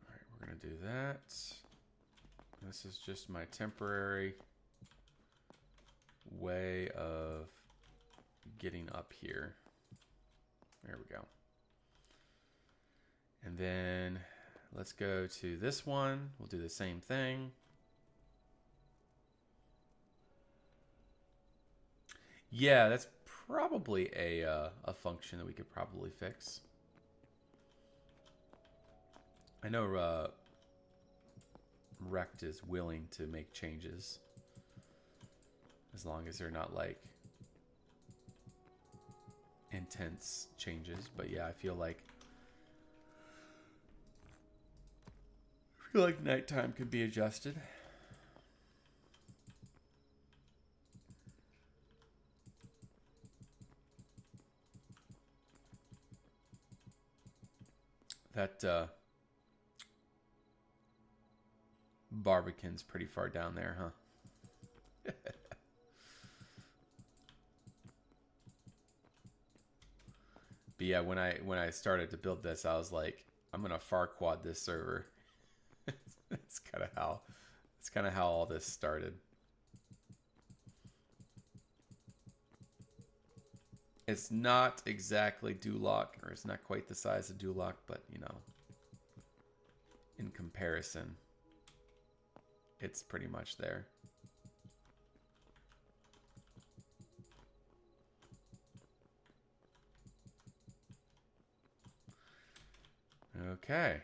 All right, we're going to do that. This is just my temporary way of getting up here. There we go. And then let's go to this one. We'll do the same thing. Yeah, that's probably a function that we could probably fix. I know Rect is willing to make changes as long as they're not like intense changes. But yeah, I feel like nighttime could be adjusted. That Barbican's pretty far down there, huh? But yeah, when I started to build this, I was like, I'm gonna Farquad this server. That's kind of how all this started. It's not exactly Duloc, or it's not quite the size of Duloc, but you know, in comparison, it's pretty much there. Okay.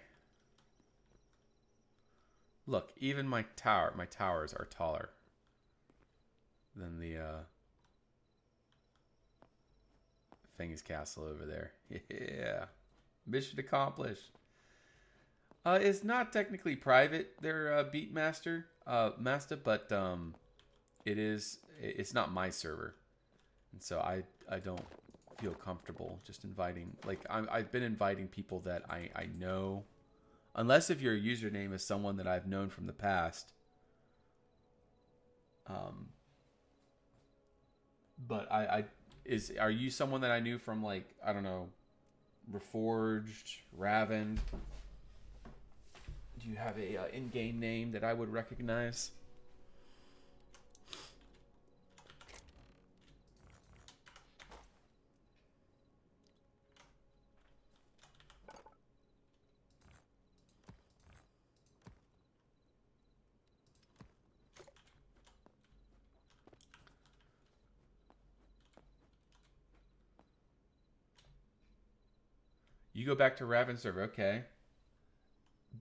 Look, even my towers are taller than the Feng's castle over there. Yeah. Mission accomplished. It's not technically private, their Beatmaster master, but it's not my server. And so I don't feel comfortable just inviting, like I've been inviting people that I know, unless if your username is someone that I've known from the past. But are you someone that I knew from, like, I don't know, Reforged, Raven? Do you have a in-game name that I would recognize? You go back to Raven server, okay.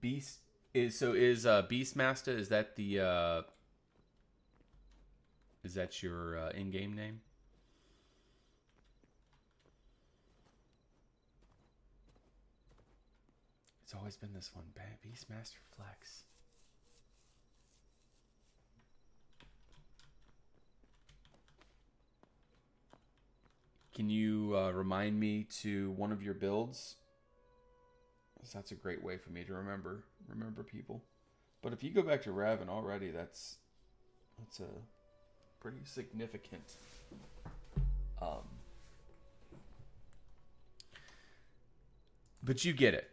Beast is Beastmaster, is that the is that your in-game name? It's always been this one, Beastmaster Flex. Can you remind me to one of your builds? That's a great way for me to remember people. But if you go back to Raven already, that's a pretty significant but you get it.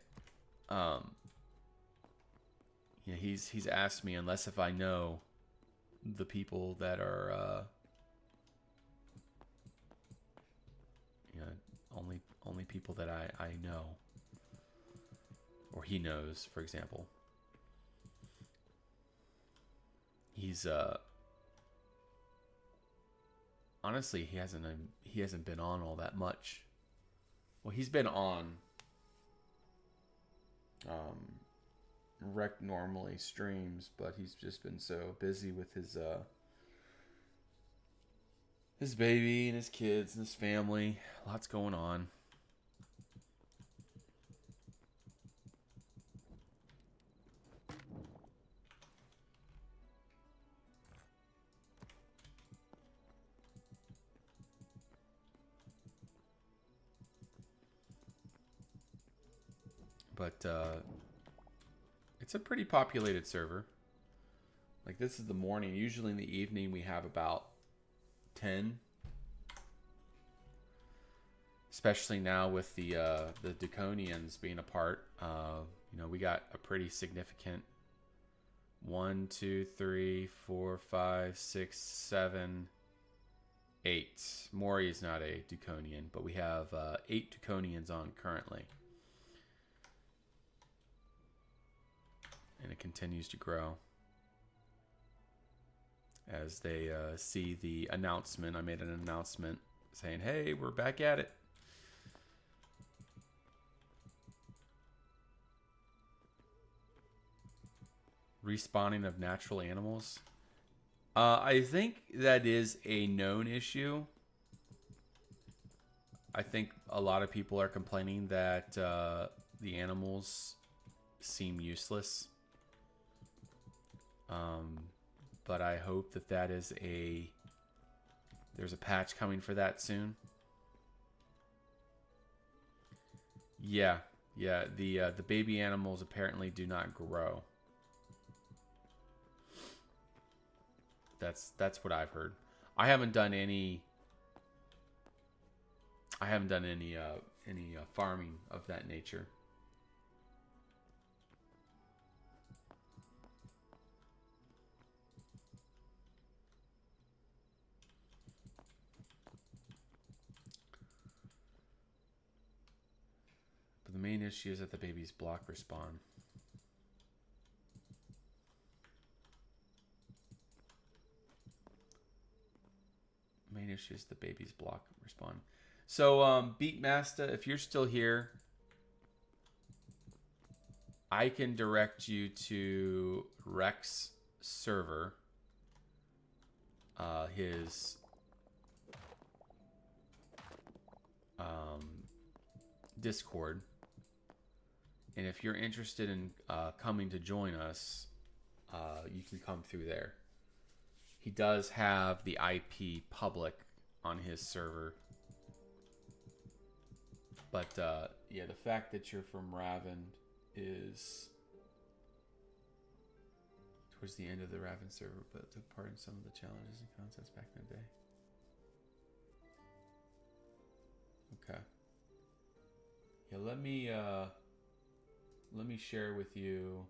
Yeah, he's asked me, unless if I know the people that are Only people that I know or he knows, for example. He's honestly he hasn't been on all that much. Well, he's been on Rec normally streams, but he's just been so busy with his baby and his kids and his family. Lots going on. But it's a pretty populated server. Like, this is the morning. Usually in the evening we have about 10. Especially now with the Draconians being a part. You know, we got a pretty significant 1, 2, 3, 4, 5, 6, 7, 8. Mori is not a Draconian, but we have 8 Draconians on currently. And it continues to grow as they see the announcement. I made an announcement saying, hey, we're back at it. Respawning of natural animals. I think that is a known issue. I think a lot of people are complaining that the animals seem useless. But I hope that there's a patch coming for that soon. Yeah, the baby animals apparently do not grow. That's what I've heard. I haven't done any farming of that nature. But the main issue is that the babies block respawn. Main issue is the babies block respawn. So, Beatmaster, if you're still here, I can direct you to Rex server. His Discord. And if you're interested in coming to join us, you can come through there. He does have the IP public on his server. But, yeah, the fact that you're from Raven is towards the end of the Raven server, but took part in some of the challenges and contests back in the day. Okay. Yeah, let me share with you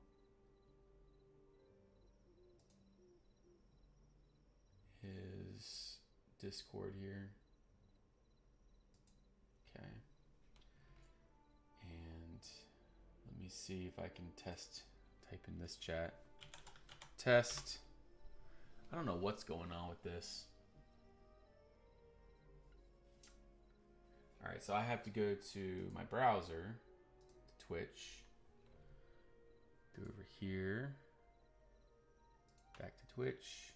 his Discord here. Okay. And let me see if I can type in this chat. Test. I don't know what's going on with this. Alright, so I have to go to my browser, to Twitch. Go over here. Back to Twitch.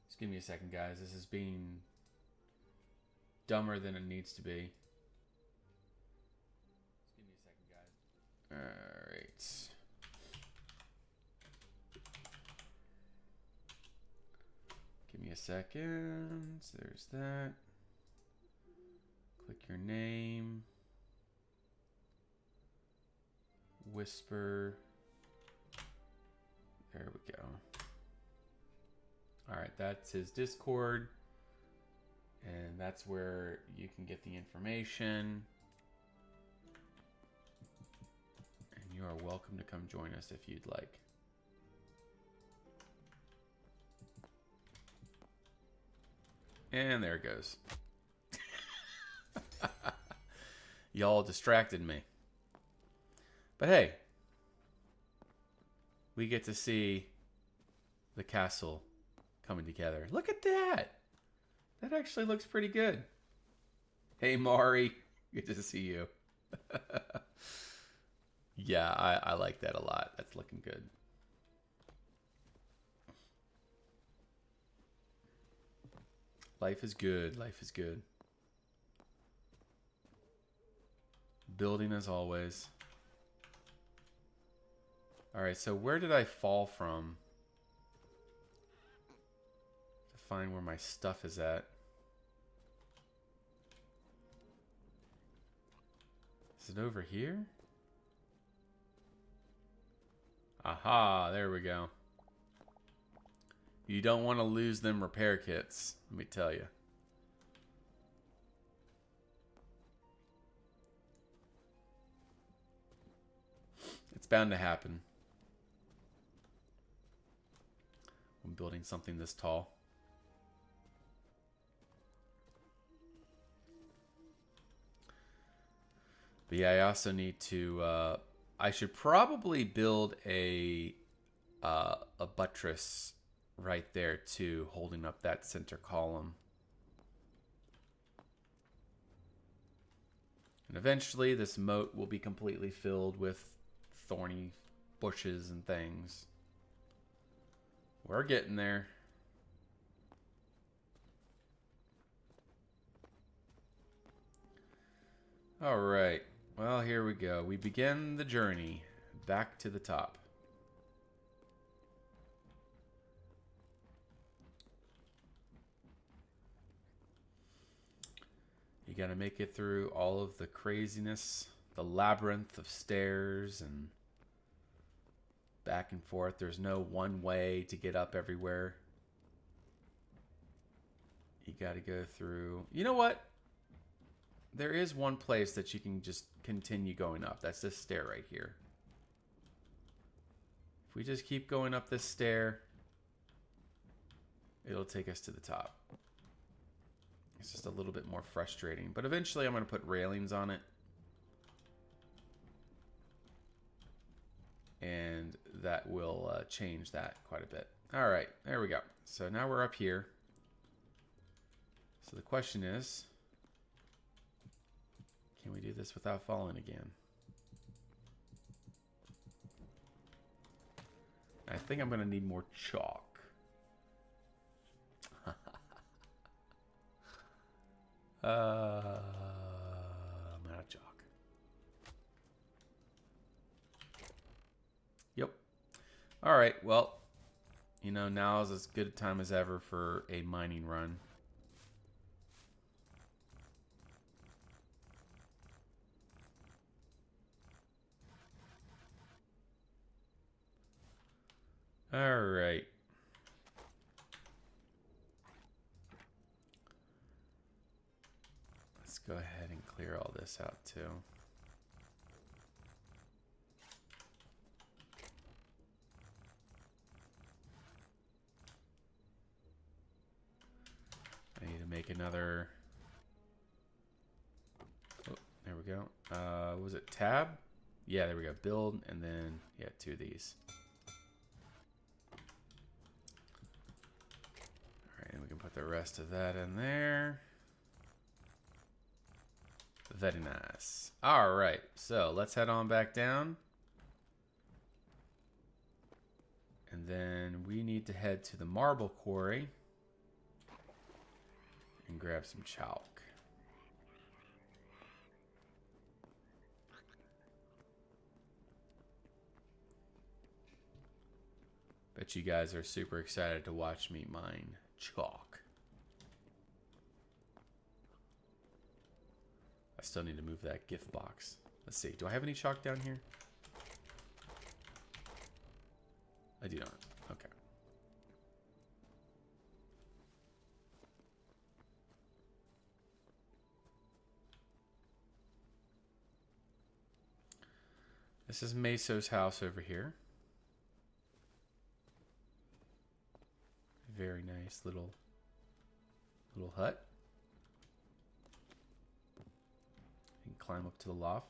Just give me a second, guys. This is being dumber than it needs to be. Just give me a second, guys. Alright. Give me a second. There's that. Click your name. Whisper. There we go. Alright, that's his Discord. And that's where you can get the information. And you are welcome to come join us if you'd like. And there it goes. Y'all distracted me. But hey, we get to see the castle coming together. Look at that. That actually looks pretty good. Hey, Mari. Good to see you. Yeah, I like that a lot. That's looking good. Life is good. Life is good. Building as always. Alright, so where did I fall from? To find where my stuff is at. Is it over here? Aha, there we go. You don't want to lose them repair kits, let me tell you. It's bound to happen. I'm building something this tall. But yeah, I also need to, I should probably build a buttress right there too, holding up that center column. And eventually this moat will be completely filled with thorny bushes and things. We're getting there. All right. Well, here we go. We begin the journey back to the top. You gotta make it through all of the craziness, the labyrinth of stairs and back and forth. There's no one way to get up everywhere. You gotta go through... You know what? There is one place that you can just continue going up. That's this stair right here. If we just keep going up this stair, it'll take us to the top. It's just a little bit more frustrating. But eventually I'm going to put railings on it. And that will change that quite a bit. All right, there we go. So now we're up here. So the question is... Can we do this without falling again? I think I'm going to need more chalk. I'm out of chalk. Yep. All right, well, you know, now is as good a time as ever for a mining run. All right. Let's go ahead and clear all this out too. I need to make another... Oh, there we go. Was it tab? Yeah, there we go. Build, and then, yeah, 2 of these. Alright, and we can put the rest of that in there. Very nice. Alright, so let's head on back down. And then we need to head to the marble quarry and grab some chalk. Bet you guys are super excited to watch me mine chalk. I still need to move that gift box. Let's see. Do I have any chalk down here? I do not. Okay. This is Meso's house over here. Very nice little hut. And climb up to the loft.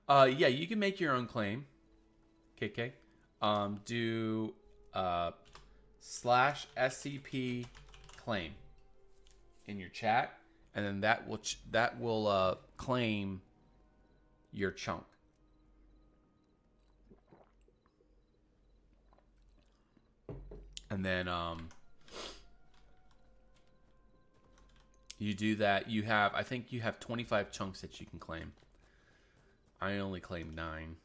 Yeah, you can make your own claim. KK. Do /SCP claim in your chat, and then that will claim your chunk. And then you do that. I think you have 25 chunks that you can claim. I only claimed 9.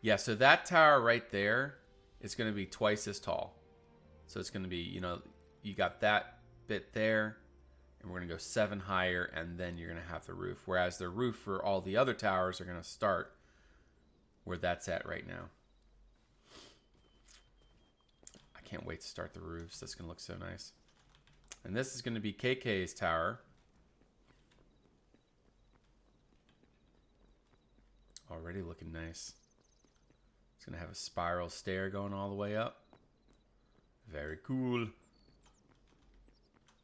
Yeah, so that tower right there is going to be twice as tall. So it's going to be, you got that bit there, and we're going to go 7 higher, and then you're going to have the roof. Whereas the roof for all the other towers are going to start where that's at right now. I can't wait to start the roofs. That's going to look so nice. And this is going to be KK's tower. Already looking nice. It's going to have a spiral stair going all the way up. Very cool.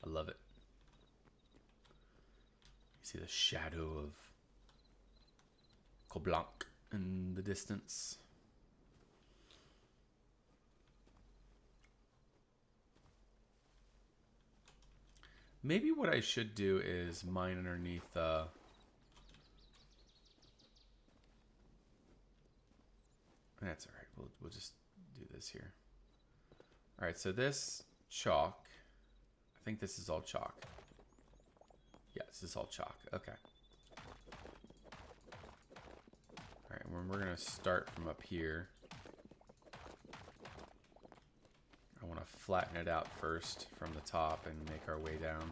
I love it. You see the shadow of Koblanc in the distance. Maybe what I should do is mine underneath that's alright. We'll just do this here. Alright, so this chalk. I think this is all chalk. Yeah, this is all chalk. Okay. Alright, we're going to start from up here. I want to flatten it out first from the top and make our way down.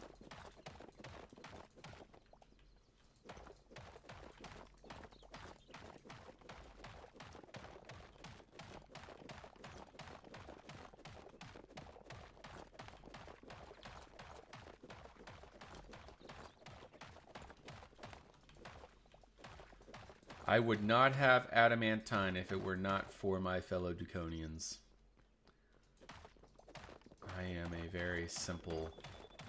I would not have adamantine if it were not for my fellow Duconians. I am a very simple...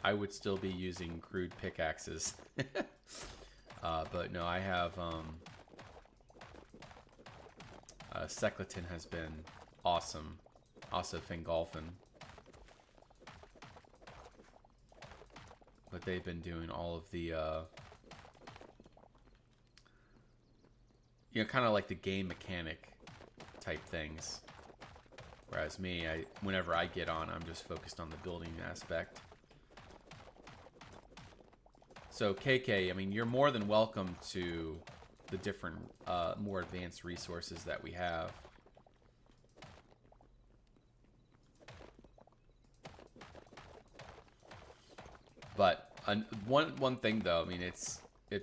I would still be using crude pickaxes. But no, I have... Secleton has been awesome. Also Fingolfin. But they've been doing all of the... kind of like the game mechanic type things. Whereas me, whenever I get on, I'm just focused on the building aspect. So KK, I mean, you're more than welcome to the different, more advanced resources that we have. But one thing though, I mean, it's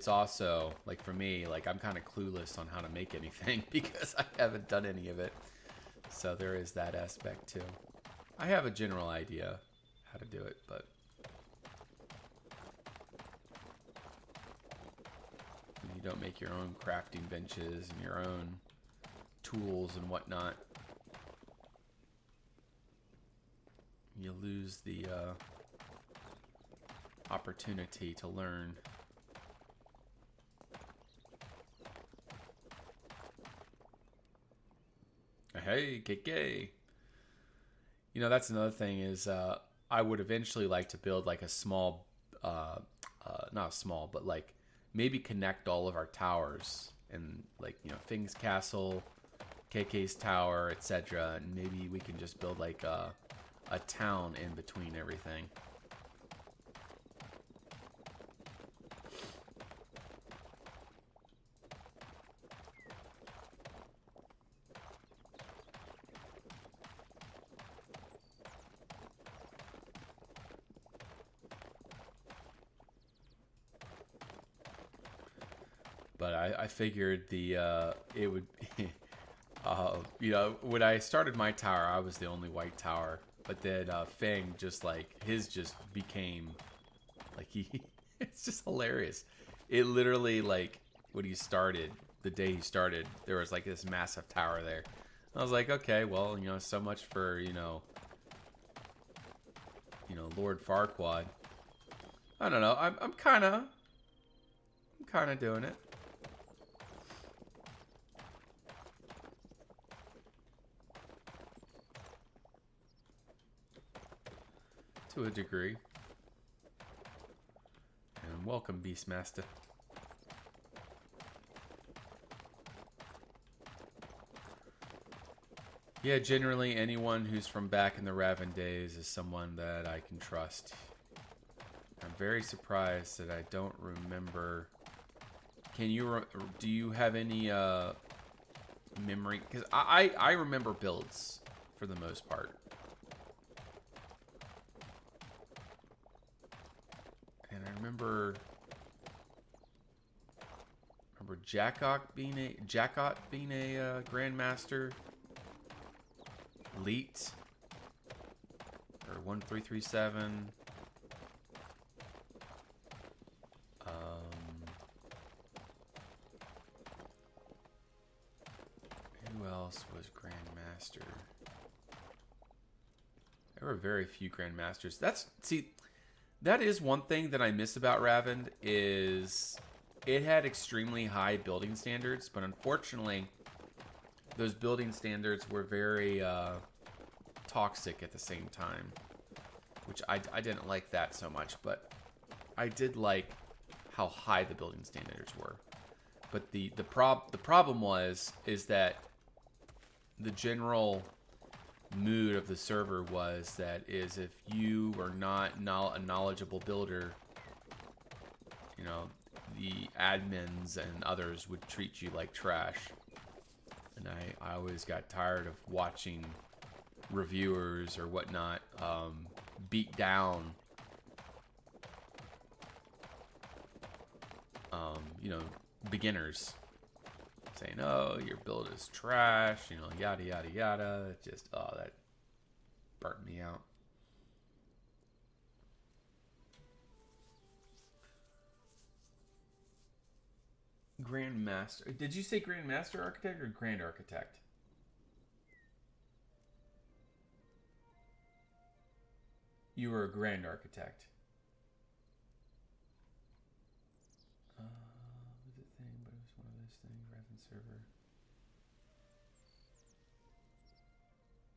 also, like for me, like I'm kind of clueless on how to make anything because I haven't done any of it. So there is that aspect too. I have a general idea how to do it, but you don't make your own crafting benches and your own tools and whatnot, you lose the opportunity to learn. Hey, KK. That's another thing is I would eventually like to build like a small, not small, but like maybe connect all of our towers and like, Fing's Castle, KK's Tower, etc. And maybe we can just build like a town in between everything. But I figured it would, when I started my tower, I was the only white tower. But then Fang his just became, like it's just hilarious. It literally, like, when he started, the day he started, there was like this massive tower there. I was like, okay, well, so much for, you know, Lord Farquaad. I don't know. I'm kind of doing it. To a degree. And welcome, Beastmaster. Yeah, generally anyone who's from back in the Raven days is someone that I can trust. I'm very surprised that I don't remember. Can you do you have any memory? Because I remember builds for the most part. And I remember Jackot being a Grandmaster. Leet or 1337. Who else was Grandmaster? There were very few Grandmasters. That is one thing that I miss about Raven is it had extremely high building standards, but unfortunately, those building standards were very toxic at the same time, which I didn't like that so much, but I did like how high the building standards were. But the problem is that the general mood of the server was that is if you were not a knowledgeable builder, you know, the admins and others would treat you like trash. And I always got tired of watching reviewers or whatnot beat down, you know, beginners, saying, "Oh, your build is trash," you know, yada yada yada. It just, oh, that burnt me out. Grandmaster. Did you say Grandmaster Architect or Grand Architect? You were a Grand Architect. Was it thing, but it was one of those things. Raven server.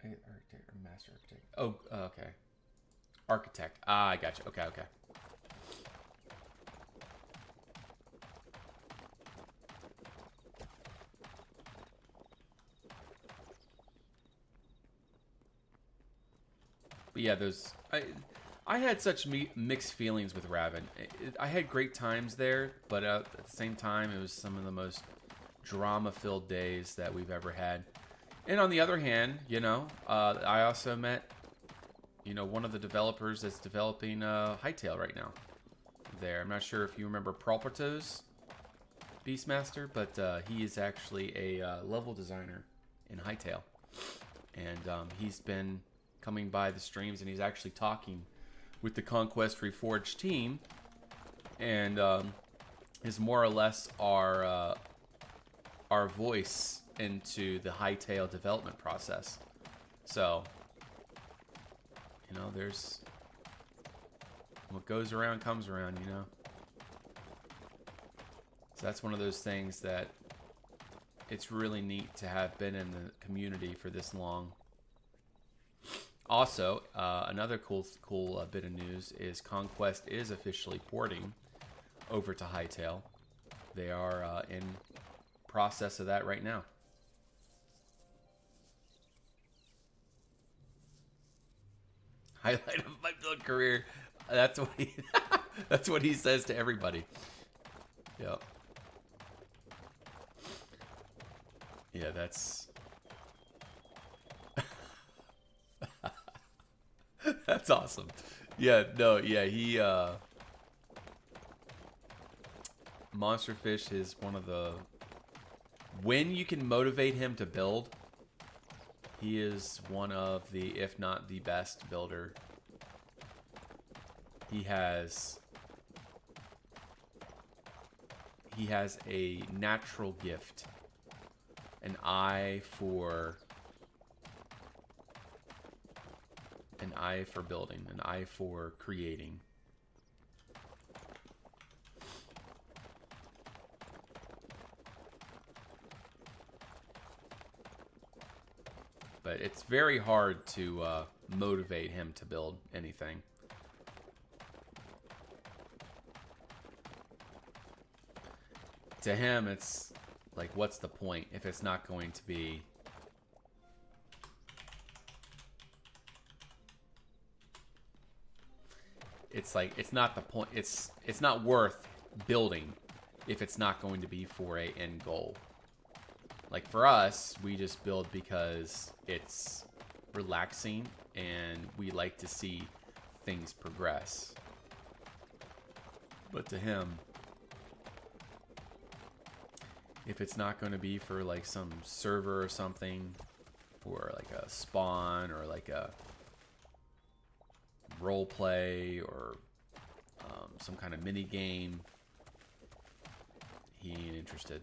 Architect or Master Architect. Oh, okay. Architect. Ah, I gotcha. Okay, okay. But yeah, I had such mixed feelings with Raven. I had great times there, but at the same time, it was some of the most drama-filled days that we've ever had. And on the other hand, you know, I also met, you know, one of the developers that's developing Hytale right now. There, I'm not sure if you remember Prolpertos Beastmaster, but he is actually a level designer in Hytale, and he's been coming by the streams, and he's actually talking with the Conquest Reforged team, and is more or less our voice into the Hytale development process. So, you know, there's what goes around comes around, you know. So that's one of those things that it's really neat to have been in the community for this long. Also, another cool bit of news is Conquest is officially porting over to Hytale. They are in process of that right now. Highlight of my build career. That's what he. That's what he says to everybody. Yep. Yeah, that's. That's awesome. Yeah, no, yeah, he Monsterfish is one of the when you can motivate him to build, he is one of the, if not the best builder. He has a natural gift, an eye for An eye for building, an eye for creating. But it's very hard to motivate him to build anything. To him, it's like, what's the point if it's not going to be... It's like, it's not the point. It's not worth building if it's not going to be for a end goal. Like for us, we just build because it's relaxing and we like to see things progress. But to him, if it's not going to be for like some server or something, for like a spawn or like a role play or some kind of mini game, he ain't interested.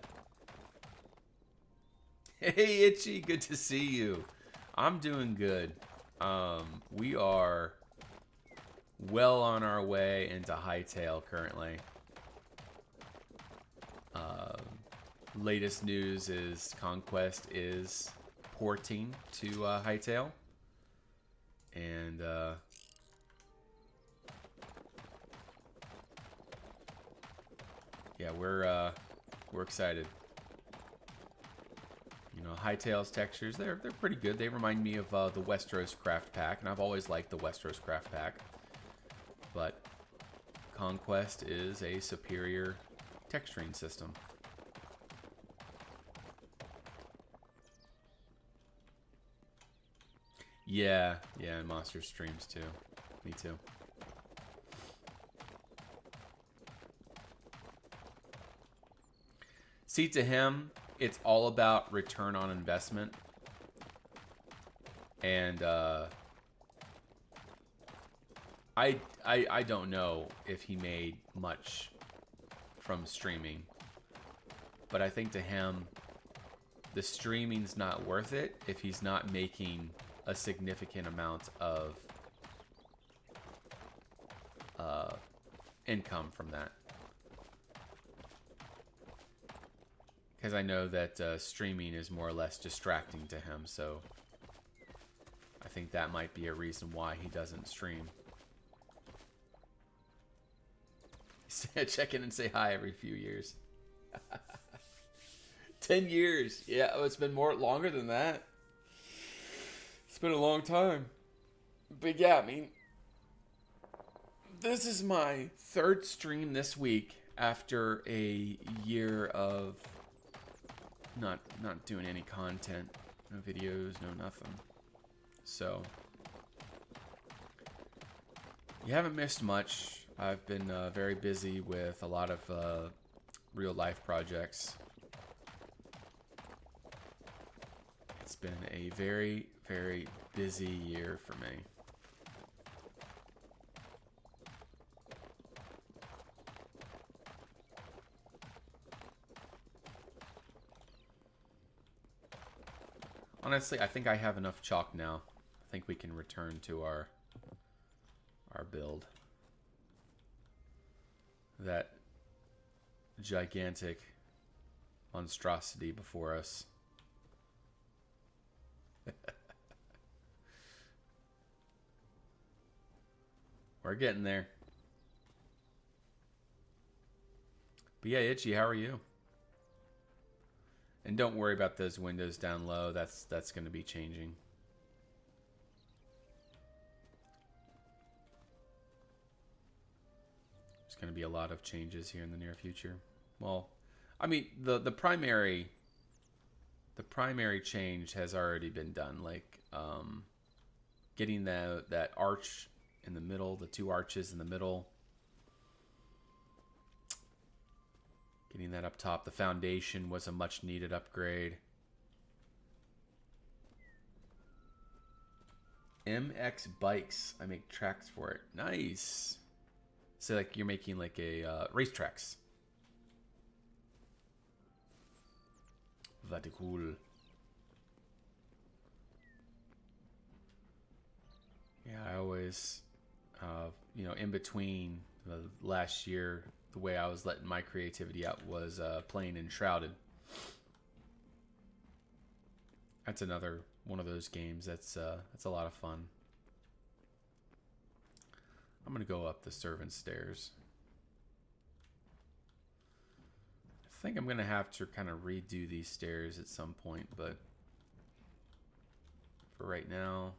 Hey Itchy, good to see you. I'm doing good. We are well on our way into Hytale currently. Latest news is Conquest is porting to Hytale. And yeah, we're excited. You know, Hytale's textures, they're pretty good. They remind me of the Westeros Craft Pack, and I've always liked the Westeros Craft Pack. But Conquest is a superior texturing system. Yeah, and Monster streams too. Me too. See, to him, it's all about return on investment. And I don't know if he made much from streaming. But I think to him, the streaming's not worth it if he's not making a significant amount of income from that. Because I know that streaming is more or less distracting to him, so I think that might be a reason why he doesn't stream. Check in and say hi every few years. 10 years. Yeah, oh, it's been longer than that. It's been a long time. But yeah, I mean, this is my third stream this week after a year of not doing any content. No videos, no nothing. So, you haven't missed much. I've been very busy with a lot of real life projects. It's been a very, very busy year for me. Honestly, I think I have enough chalk now. I think we can return to our build. That gigantic monstrosity before us. We're getting there. But yeah, Itchy, how are you? And don't worry about those windows down low. That's going to be changing. There's going to be a lot of changes here in the near future. Well, I mean, the primary change has already been done. Like getting that arch in the middle, the two arches in the middle. Getting that up top. The foundation was a much needed upgrade. MX Bikes. I make tracks for it. Nice. So like you're making like a racetracks. Very cool. Yeah, I always, you know, in between the last year, the way I was letting my creativity out was playing Enshrouded. That's another one of those games that's a lot of fun. I'm gonna go up the servant stairs. I think I'm gonna have to kind of redo these stairs at some point, but for right now,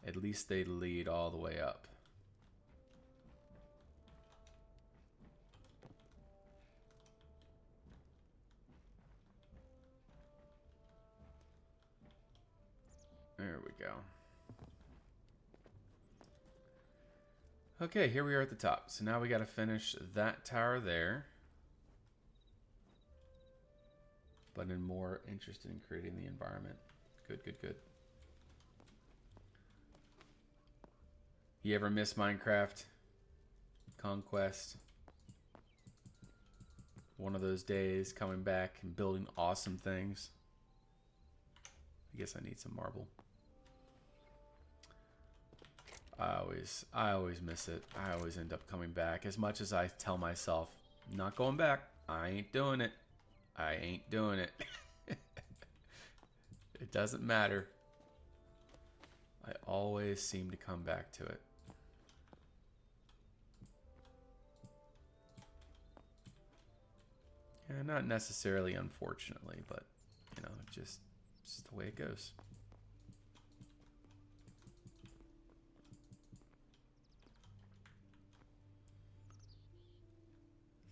at least they lead all the way up. There we go. Okay, here we are at the top. So now we got to finish that tower there. But I'm more interested in creating the environment. Good, good, good. You ever miss Minecraft? Conquest? One of those days coming back and building awesome things. I guess I need some marble. I always miss it. I always end up coming back. As much as I tell myself, not going back. I ain't doing it. I ain't doing it. It doesn't matter. I always seem to come back to it. Yeah, not necessarily unfortunately, but you know, just the way it goes.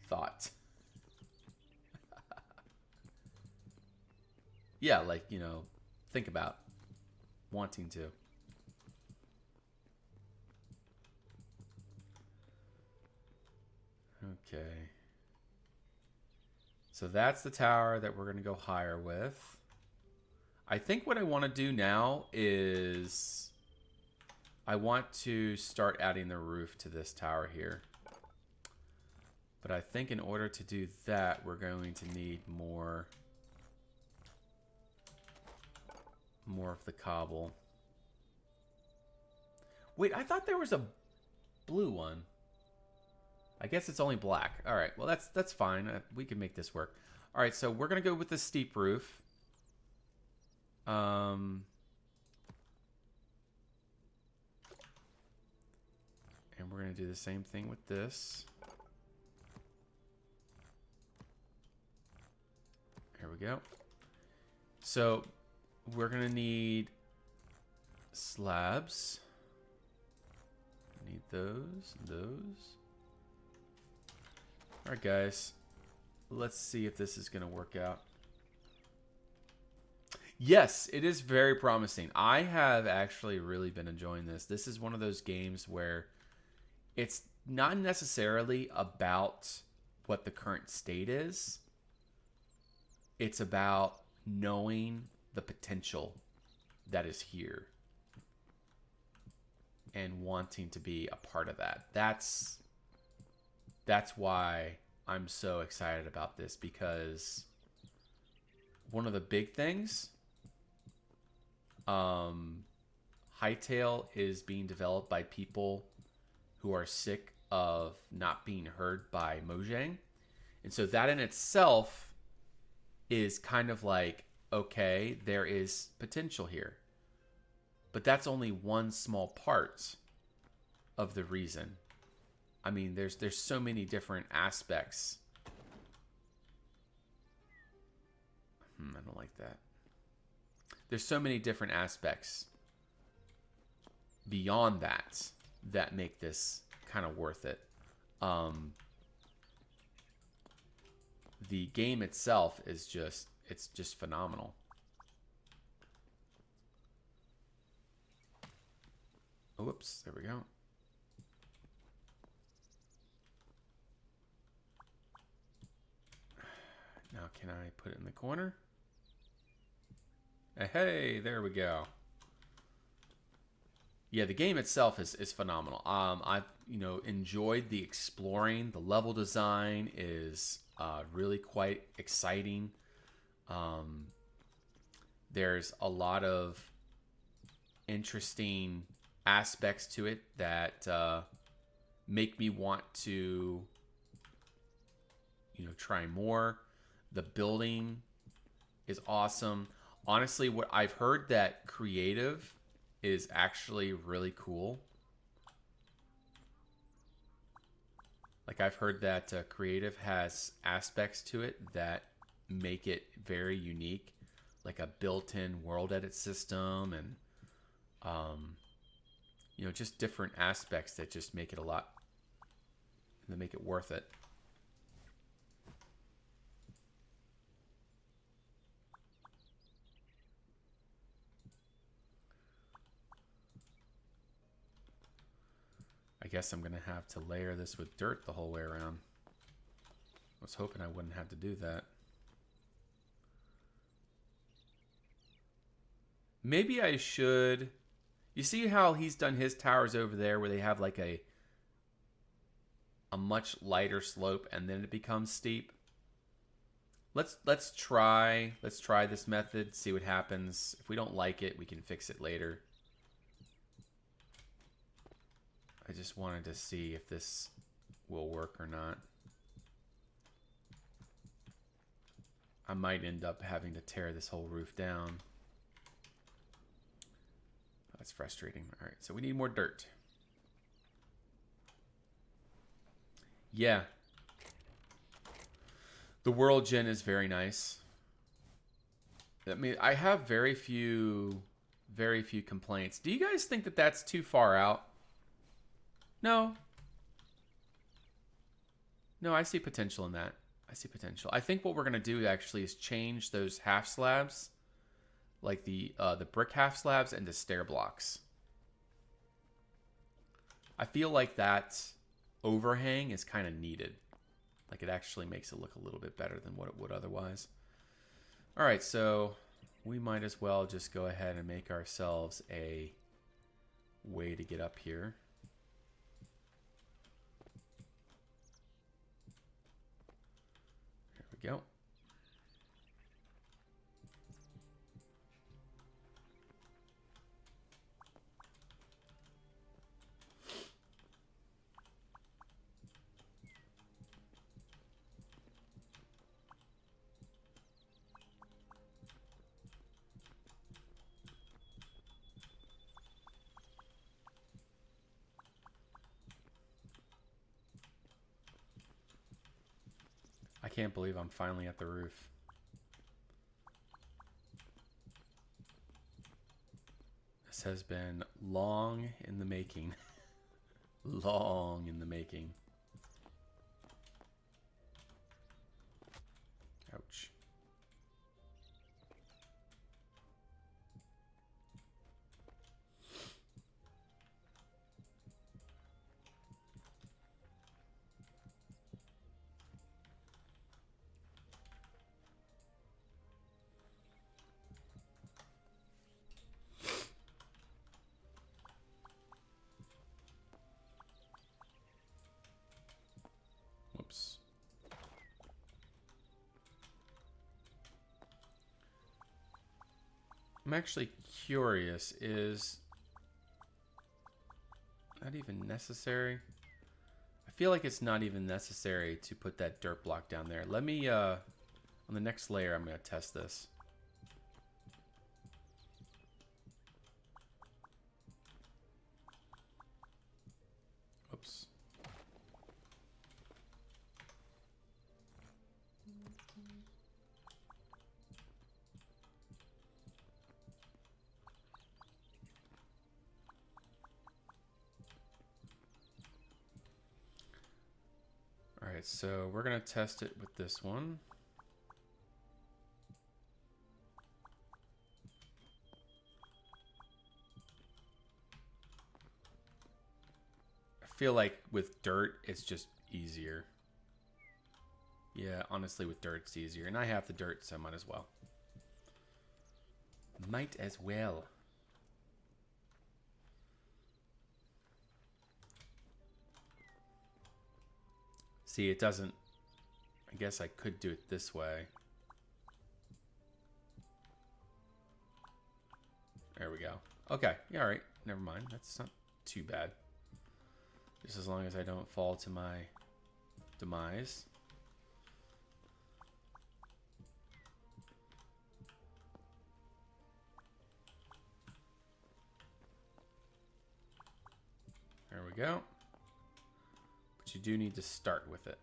Thought. Yeah, like, you know, think about wanting to. Okay. So that's the tower that we're going to go higher with. I think what I want to do now is I want to start adding the roof to this tower here. But I think in order to do that, we're going to need more of the cobble. Wait, I thought there was a blue one. I guess it's only black. All right, well, that's fine. We can make this work. All right, so we're going to go with the steep roof. And we're going to do the same thing with this. There we go. So we're going to need slabs. Need those, those. All right, guys. Let's see if this is going to work out. Yes, it is very promising. I have actually really been enjoying this. This is one of those games where it's not necessarily about what the current state is. It's about knowing the potential that is here and wanting to be a part of that. That's why I'm so excited about this, because one of the big things, Hytale is being developed by people who are sick of not being heard by Mojang. And so that in itself is kind of like, okay, there is potential here. But that's only one small part of the reason. I mean, there's so many different aspects. I don't like that. There's so many different aspects beyond that that make this kind of worth it. The game itself is just, it's just phenomenal. Whoops, there we go. Now can I put it in the corner? Hey, there we go. Yeah, the game itself is phenomenal. I've enjoyed the exploring. The level design is really quite exciting. There's a lot of interesting aspects to it that make me want to, try more. The building is awesome. Honestly, what I've heard that creative is actually really cool. Like I've heard that creative has aspects to it that make it very unique, like a built-in world edit system and just different aspects that just make it that make it worth it. I guess I'm going to have to layer this with dirt the whole way around. I was hoping I wouldn't have to do that. Maybe I should... You see how he's done his towers over there where they have like a much lighter slope and then it becomes steep? Let's try this method, see what happens. If we don't like it, we can fix it later. I just wanted to see if this will work or not. I might end up having to tear this whole roof down. That's frustrating. All right, so we need more dirt. Yeah. The world gen is very nice. I mean, I have very few complaints. Do you guys think that that's too far out? No. No, I see potential in that. I see potential. I think what we're going to do actually is change those half slabs, like the brick half slabs, into stair blocks. I feel like that overhang is kind of needed. Like it actually makes it look a little bit better than what it would otherwise. All right, so we might as well just go ahead and make ourselves a way to get up here. There we go. I can't believe I'm finally at the roof. This has been long in the making. Long in the making. Ouch. Whoops. I'm actually curious, is that even necessary? I feel like it's not even necessary to put that dirt block down there. Let me, on the next layer, I'm going to test this. Oops. Alright, so we're going to test it with this one. I feel like with dirt, it's just easier. Yeah, honestly, with dirt, it's easier. And I have the dirt, so I might as well. Might as well. See, it doesn't... I guess I could do it this way. There we go. Okay, yeah, all right. never mind. That's not too bad. Just as long as I don't fall to my demise. There we go. But you do need to start with it.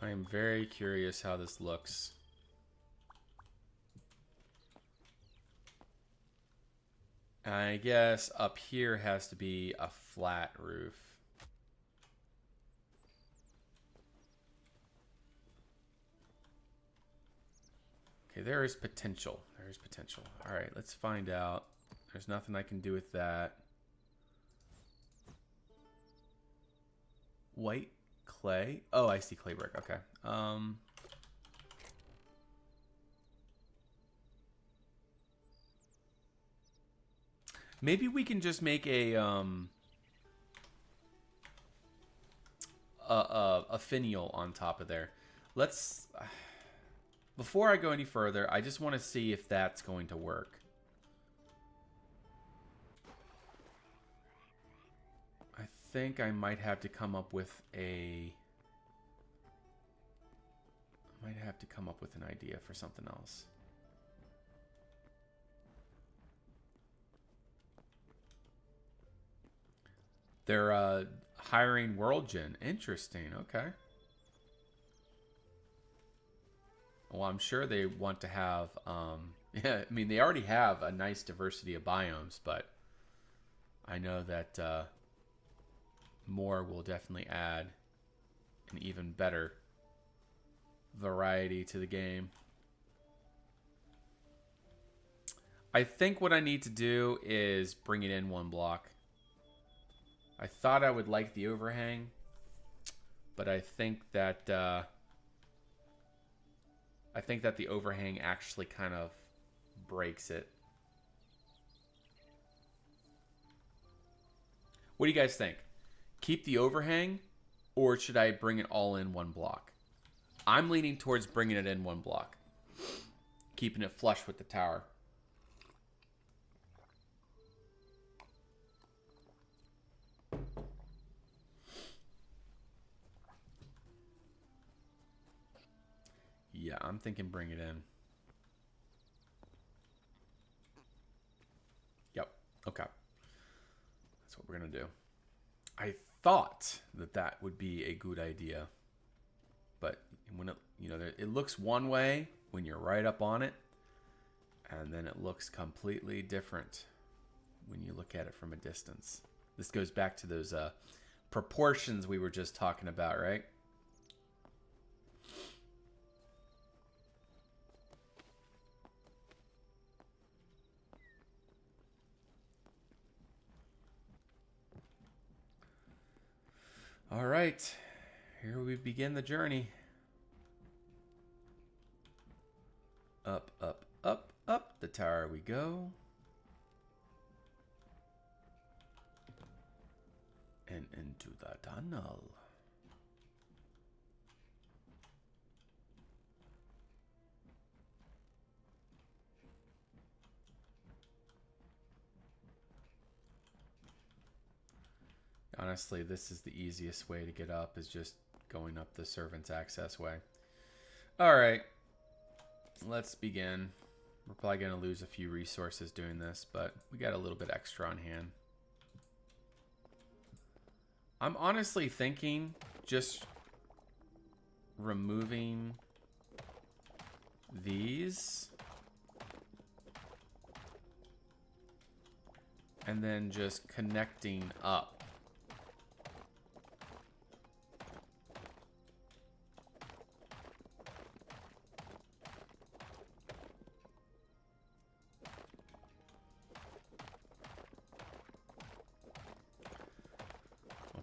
I am very curious how this looks. I guess up here has to be a flat roof. Okay, there is potential. There is potential. All right, let's find out. There's nothing I can do with that. White clay. Oh, I see clay brick. Okay. Maybe we can just make a finial on top of there. Let's. Before I go any further, I just want to see if that's going to work. I think I might have to come up with a... I might have to come up with an idea for something else. They're hiring WorldGen. Interesting. Okay. Well, I'm sure they want to have... yeah, I mean, they already have a nice diversity of biomes, but I know that more will definitely add an even better variety to the game. I think what I need to do is bring it in one block. I thought I would like the overhang, but I think that the overhang actually kind of breaks it. What do you guys think? Keep the overhang, or should I bring it all in one block? I'm leaning towards bringing it in one block, keeping it flush with the tower. Yeah, I'm thinking bring it in. Yep. Okay. That's what we're going to do. I thought that that would be a good idea. But when it, you know, it looks one way when you're right up on it, and then it looks completely different when you look at it from a distance. This goes back to those proportions we were just talking about, right? All right, here we begin the journey. Up, up, up, up the tower we go. And into the tunnel. Honestly, this is the easiest way to get up, is just going up the servant's access way. All right, let's begin. We're probably going to lose a few resources doing this, but we got a little bit extra on hand. I'm honestly thinking just removing these and then just connecting up.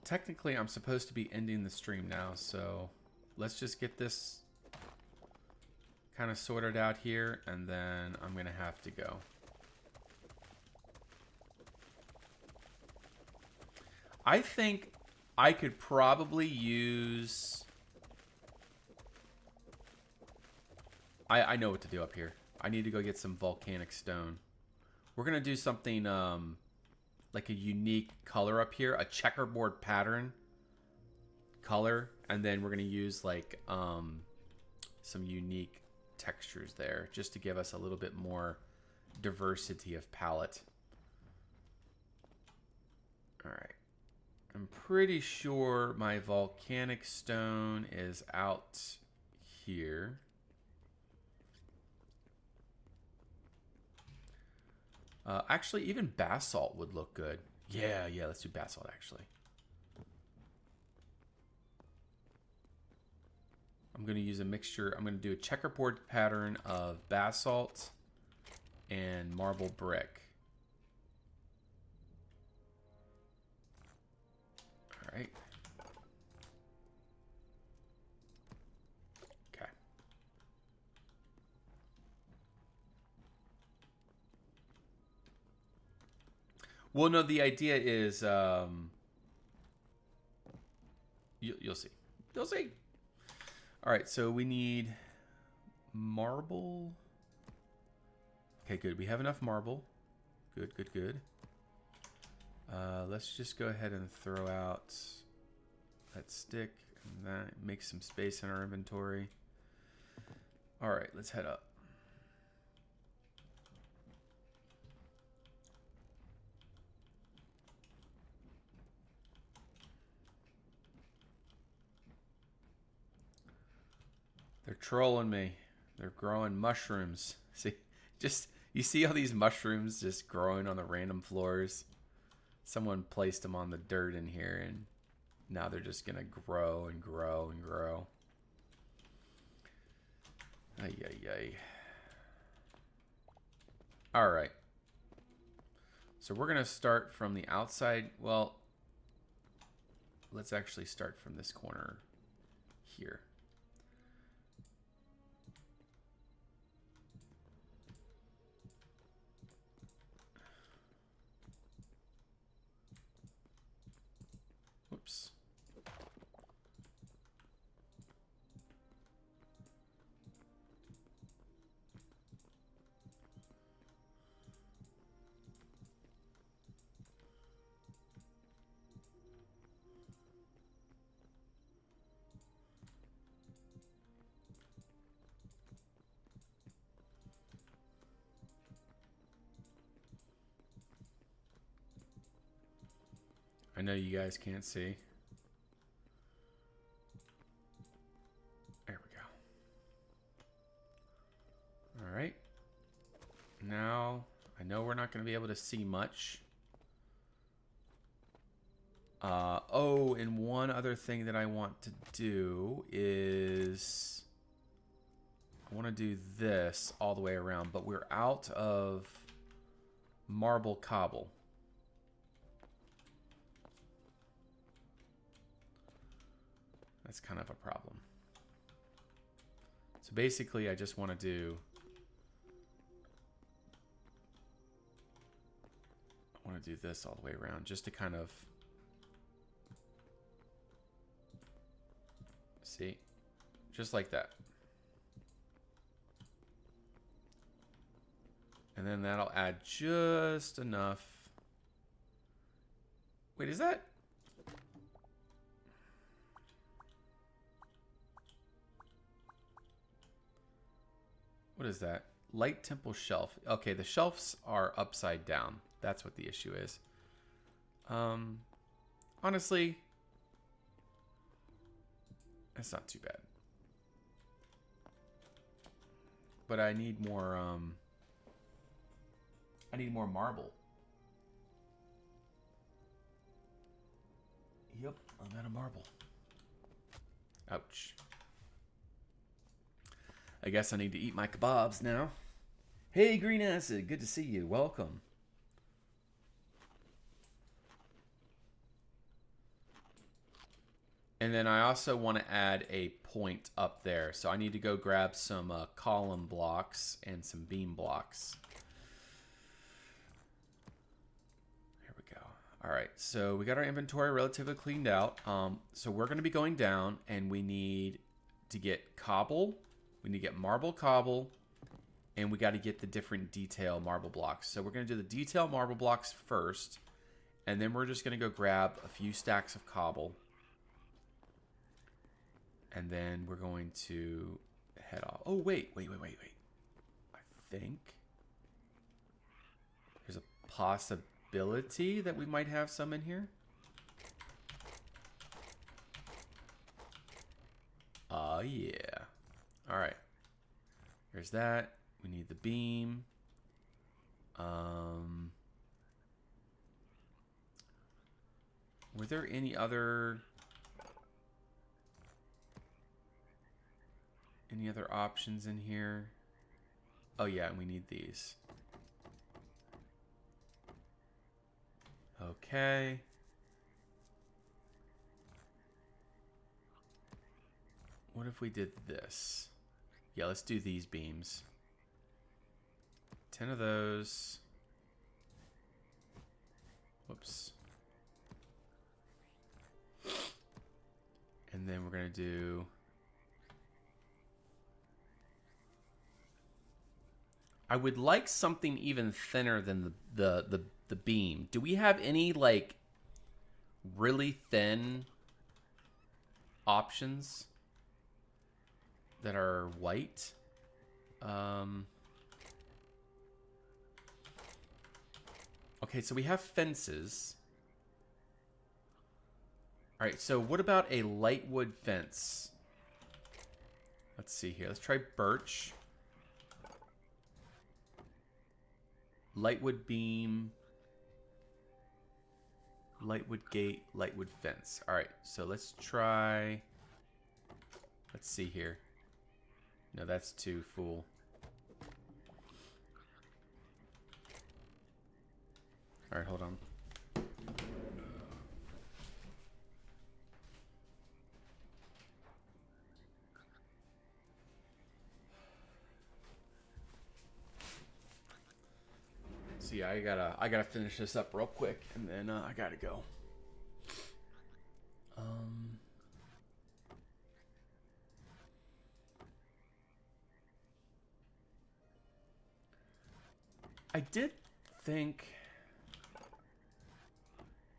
Technically, I'm supposed to be ending the stream now, so let's just get this kind of sorted out here, and then I'm going to have to go. I think I could probably use... I know what to do up here. I need to go get some volcanic stone. We're going to do something like a unique color up here. A checkerboard pattern color. And then we're going to use like some unique textures there. Just to give us a little bit more diversity of palette. Alright. I'm pretty sure my volcanic stone is out here. Actually, even basalt would look good. Yeah, let's do basalt, actually. I'm going to use a mixture. I'm going to do a checkerboard pattern of basalt and marble brick. All right. Okay. Well, no, the idea is you'll see. You'll see. All right, so we need marble. Okay, good. We have enough marble. Good, good, good. Let's just go ahead and throw out that stick and that. Make some space in our inventory. All right, let's head up. They're trolling me. They're growing mushrooms. See, you see all these mushrooms just growing on the random floors? Someone placed them on the dirt in here, and now they're just gonna grow and grow and grow. Ay, ay, ay. All right. So we're gonna start from the outside. Well, let's actually start from this corner here. Whoops. I know you guys can't see. There we go. All right. Now, I know we're not going to be able to see much. Oh, and one other thing that I want to do is... I want to do this all the way around, but we're out of marble cobble. That's kind of a problem. So basically, I just want to do... I want to do this all the way around, just to kind of... See? Just like that. And then that'll add just enough. Wait, is that... What is that? Light temple shelf. Okay, the shelves are upside down. That's what the issue is. Honestly, it's not too bad. But I need more, I need more marble. Yep, I'm out of marble. Ouch. I guess I need to eat my kebabs now. Hey, Green Acid, good to see you. Welcome. And then I also want to add a point up there. So I need to go grab some column blocks and some beam blocks. Here we go. All right, so we got our inventory relatively cleaned out. So we're going to be going down, and we need to get cobble. We need to get marble cobble, and we got to get the different detail marble blocks. So we're going to do the detail marble blocks first, and then we're just going to go grab a few stacks of cobble. And then we're going to head off. Oh, wait. I think there's a possibility that we might have some in here. Yeah. All right. There's that. We need the beam. Were there any other options in here? Oh yeah, and we need these. Okay. What if we did this? Yeah, let's do these beams. 10 of those. Whoops. And then we're gonna do I would like something even thinner than the beam. Do we have any like really thin options that are white? Okay, so we have fences. All right, so what about a light wood fence? Let's see here. Let's try birch. Lightwood beam, lightwood gate, lightwood fence. All right, so let's try. Let's see here. No, that's too full. All right, hold on. So yeah, I gotta finish this up real quick, and then I gotta go. I did think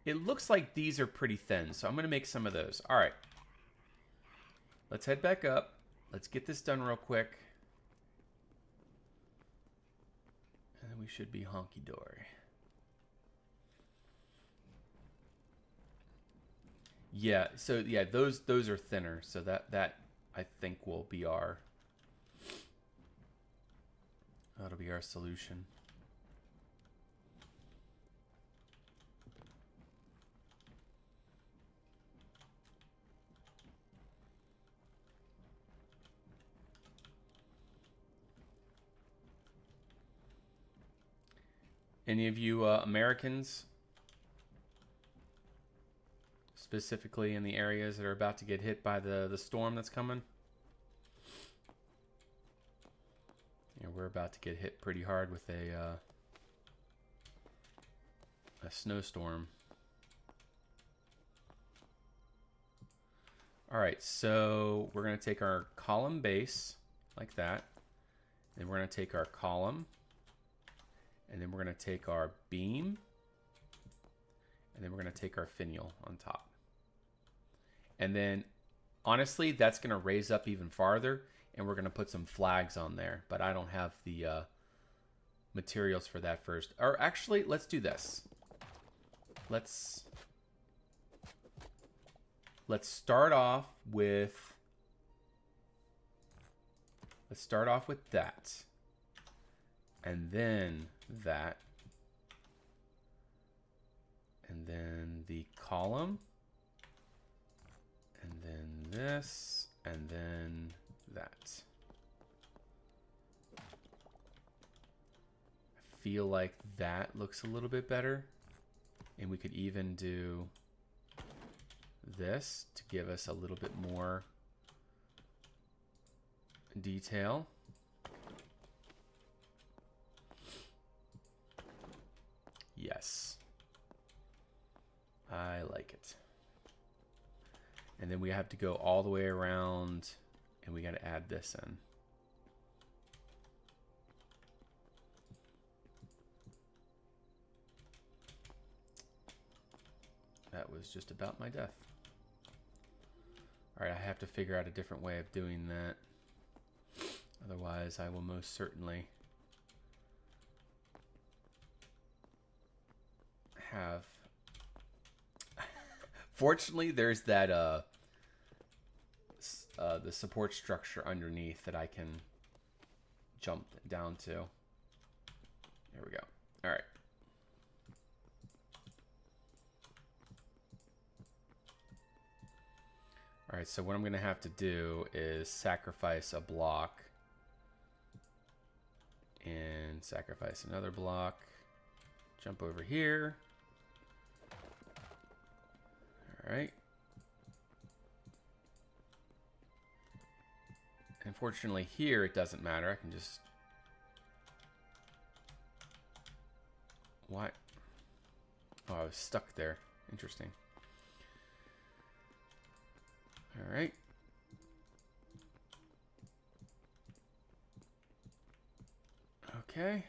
it looks like these are pretty thin, so I'm gonna make some of those. All right, let's head back up. Let's get this done real quick. We should be honky-dory. Yeah, so yeah, those are thinner, so that I think will be that'll be our solution. Any of you Americans, specifically in the areas that are about to get hit by the storm that's coming? Yeah, we're about to get hit pretty hard with a snowstorm. All right, so we're going to take our column base like that. Then we're going to take our column. And then we're going to take our beam. And then we're going to take our finial on top. And then, honestly, that's going to raise up even farther. And we're going to put some flags on there. But I don't have the materials for that first. Or actually, let's do this. Let's start off with... Let's start off with that. And then that. And then the column. And then this. And then that. I feel like that looks a little bit better. And we could even do this to give us a little bit more detail. Yes. I like it. And then we have to go all the way around, and we got to add this in. That was just about my death. All right, I have to figure out a different way of doing that. Otherwise, I will most certainly have... Fortunately, there's that the support structure underneath that I can jump down to. There we go. All right. All right, so what I'm going to have to do is sacrifice a block and sacrifice another block. Jump over here. All right. Unfortunately, here it doesn't matter. I can just... What? Oh, I was stuck there. Interesting. All right. Okay.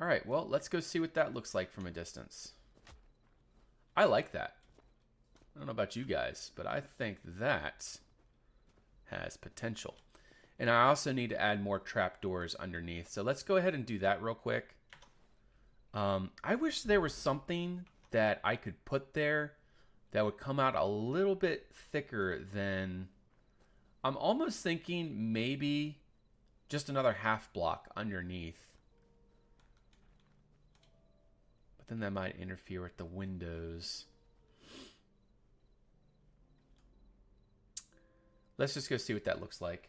All right, well, let's go see what that looks like from a distance. I like that. I don't know about you guys, but I think that has potential. And I also need to add more trapdoors underneath. So let's go ahead and do that real quick. I wish there was something that I could put there that would come out a little bit thicker than... I'm almost thinking maybe just another half block underneath. But then that might interfere with the windows. Let's just go see what that looks like.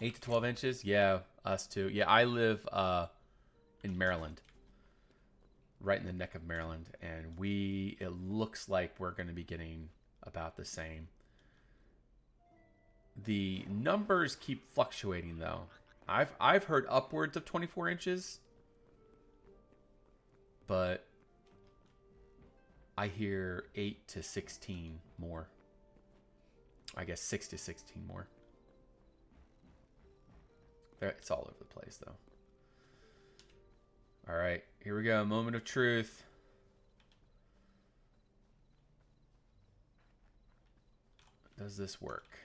8 to 12 inches? Yeah, us too. Yeah, I live in Maryland. Right in the neck of Maryland. And it looks like we're going to be getting about the same. The numbers keep fluctuating though. I've heard upwards of 24 inches. But I hear 8 to 16 more. I guess 6 to 16 more. It's all over the place, though. All right, here we go. Moment of truth. Does this work?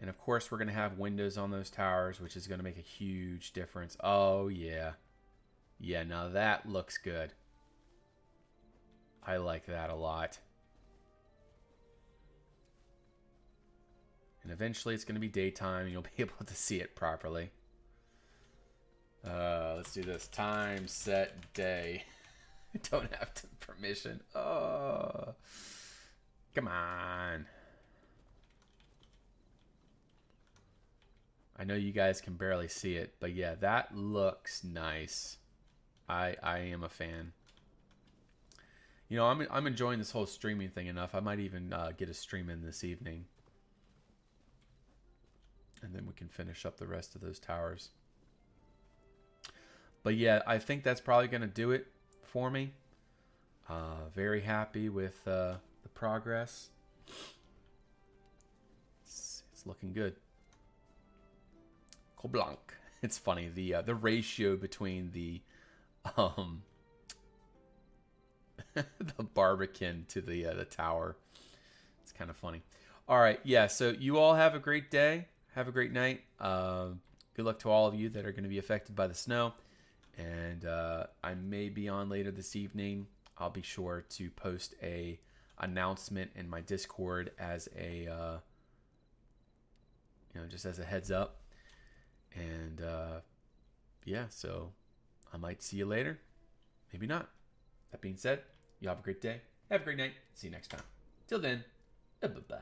And of course, we're going to have windows on those towers, which is going to make a huge difference. Oh, yeah. Yeah, now that looks good. I like that a lot. And eventually it's going to be daytime and you'll be able to see it properly. Let's do this. Time, set, day. Don't have permission. Oh, come on. I know you guys can barely see it, but yeah, that looks nice. I am a fan. You know, I'm enjoying this whole streaming thing enough. I might even get a stream in this evening. And then we can finish up the rest of those towers. But yeah, I think that's probably going to do it for me. Very happy with the progress. It's looking good. Blanc. It's funny, the ratio between the the Barbican to the tower. It's kind of funny. All right, yeah. So you all have a great day. Have a great night. Good luck to all of you that are going to be affected by the snow. And I may be on later this evening. I'll be sure to post a announcement in my Discord as a, just as a heads up. And yeah, so I might see you later. Maybe not. That being said, you have a great day. Have a great night. See you next time. Till then, bye-bye.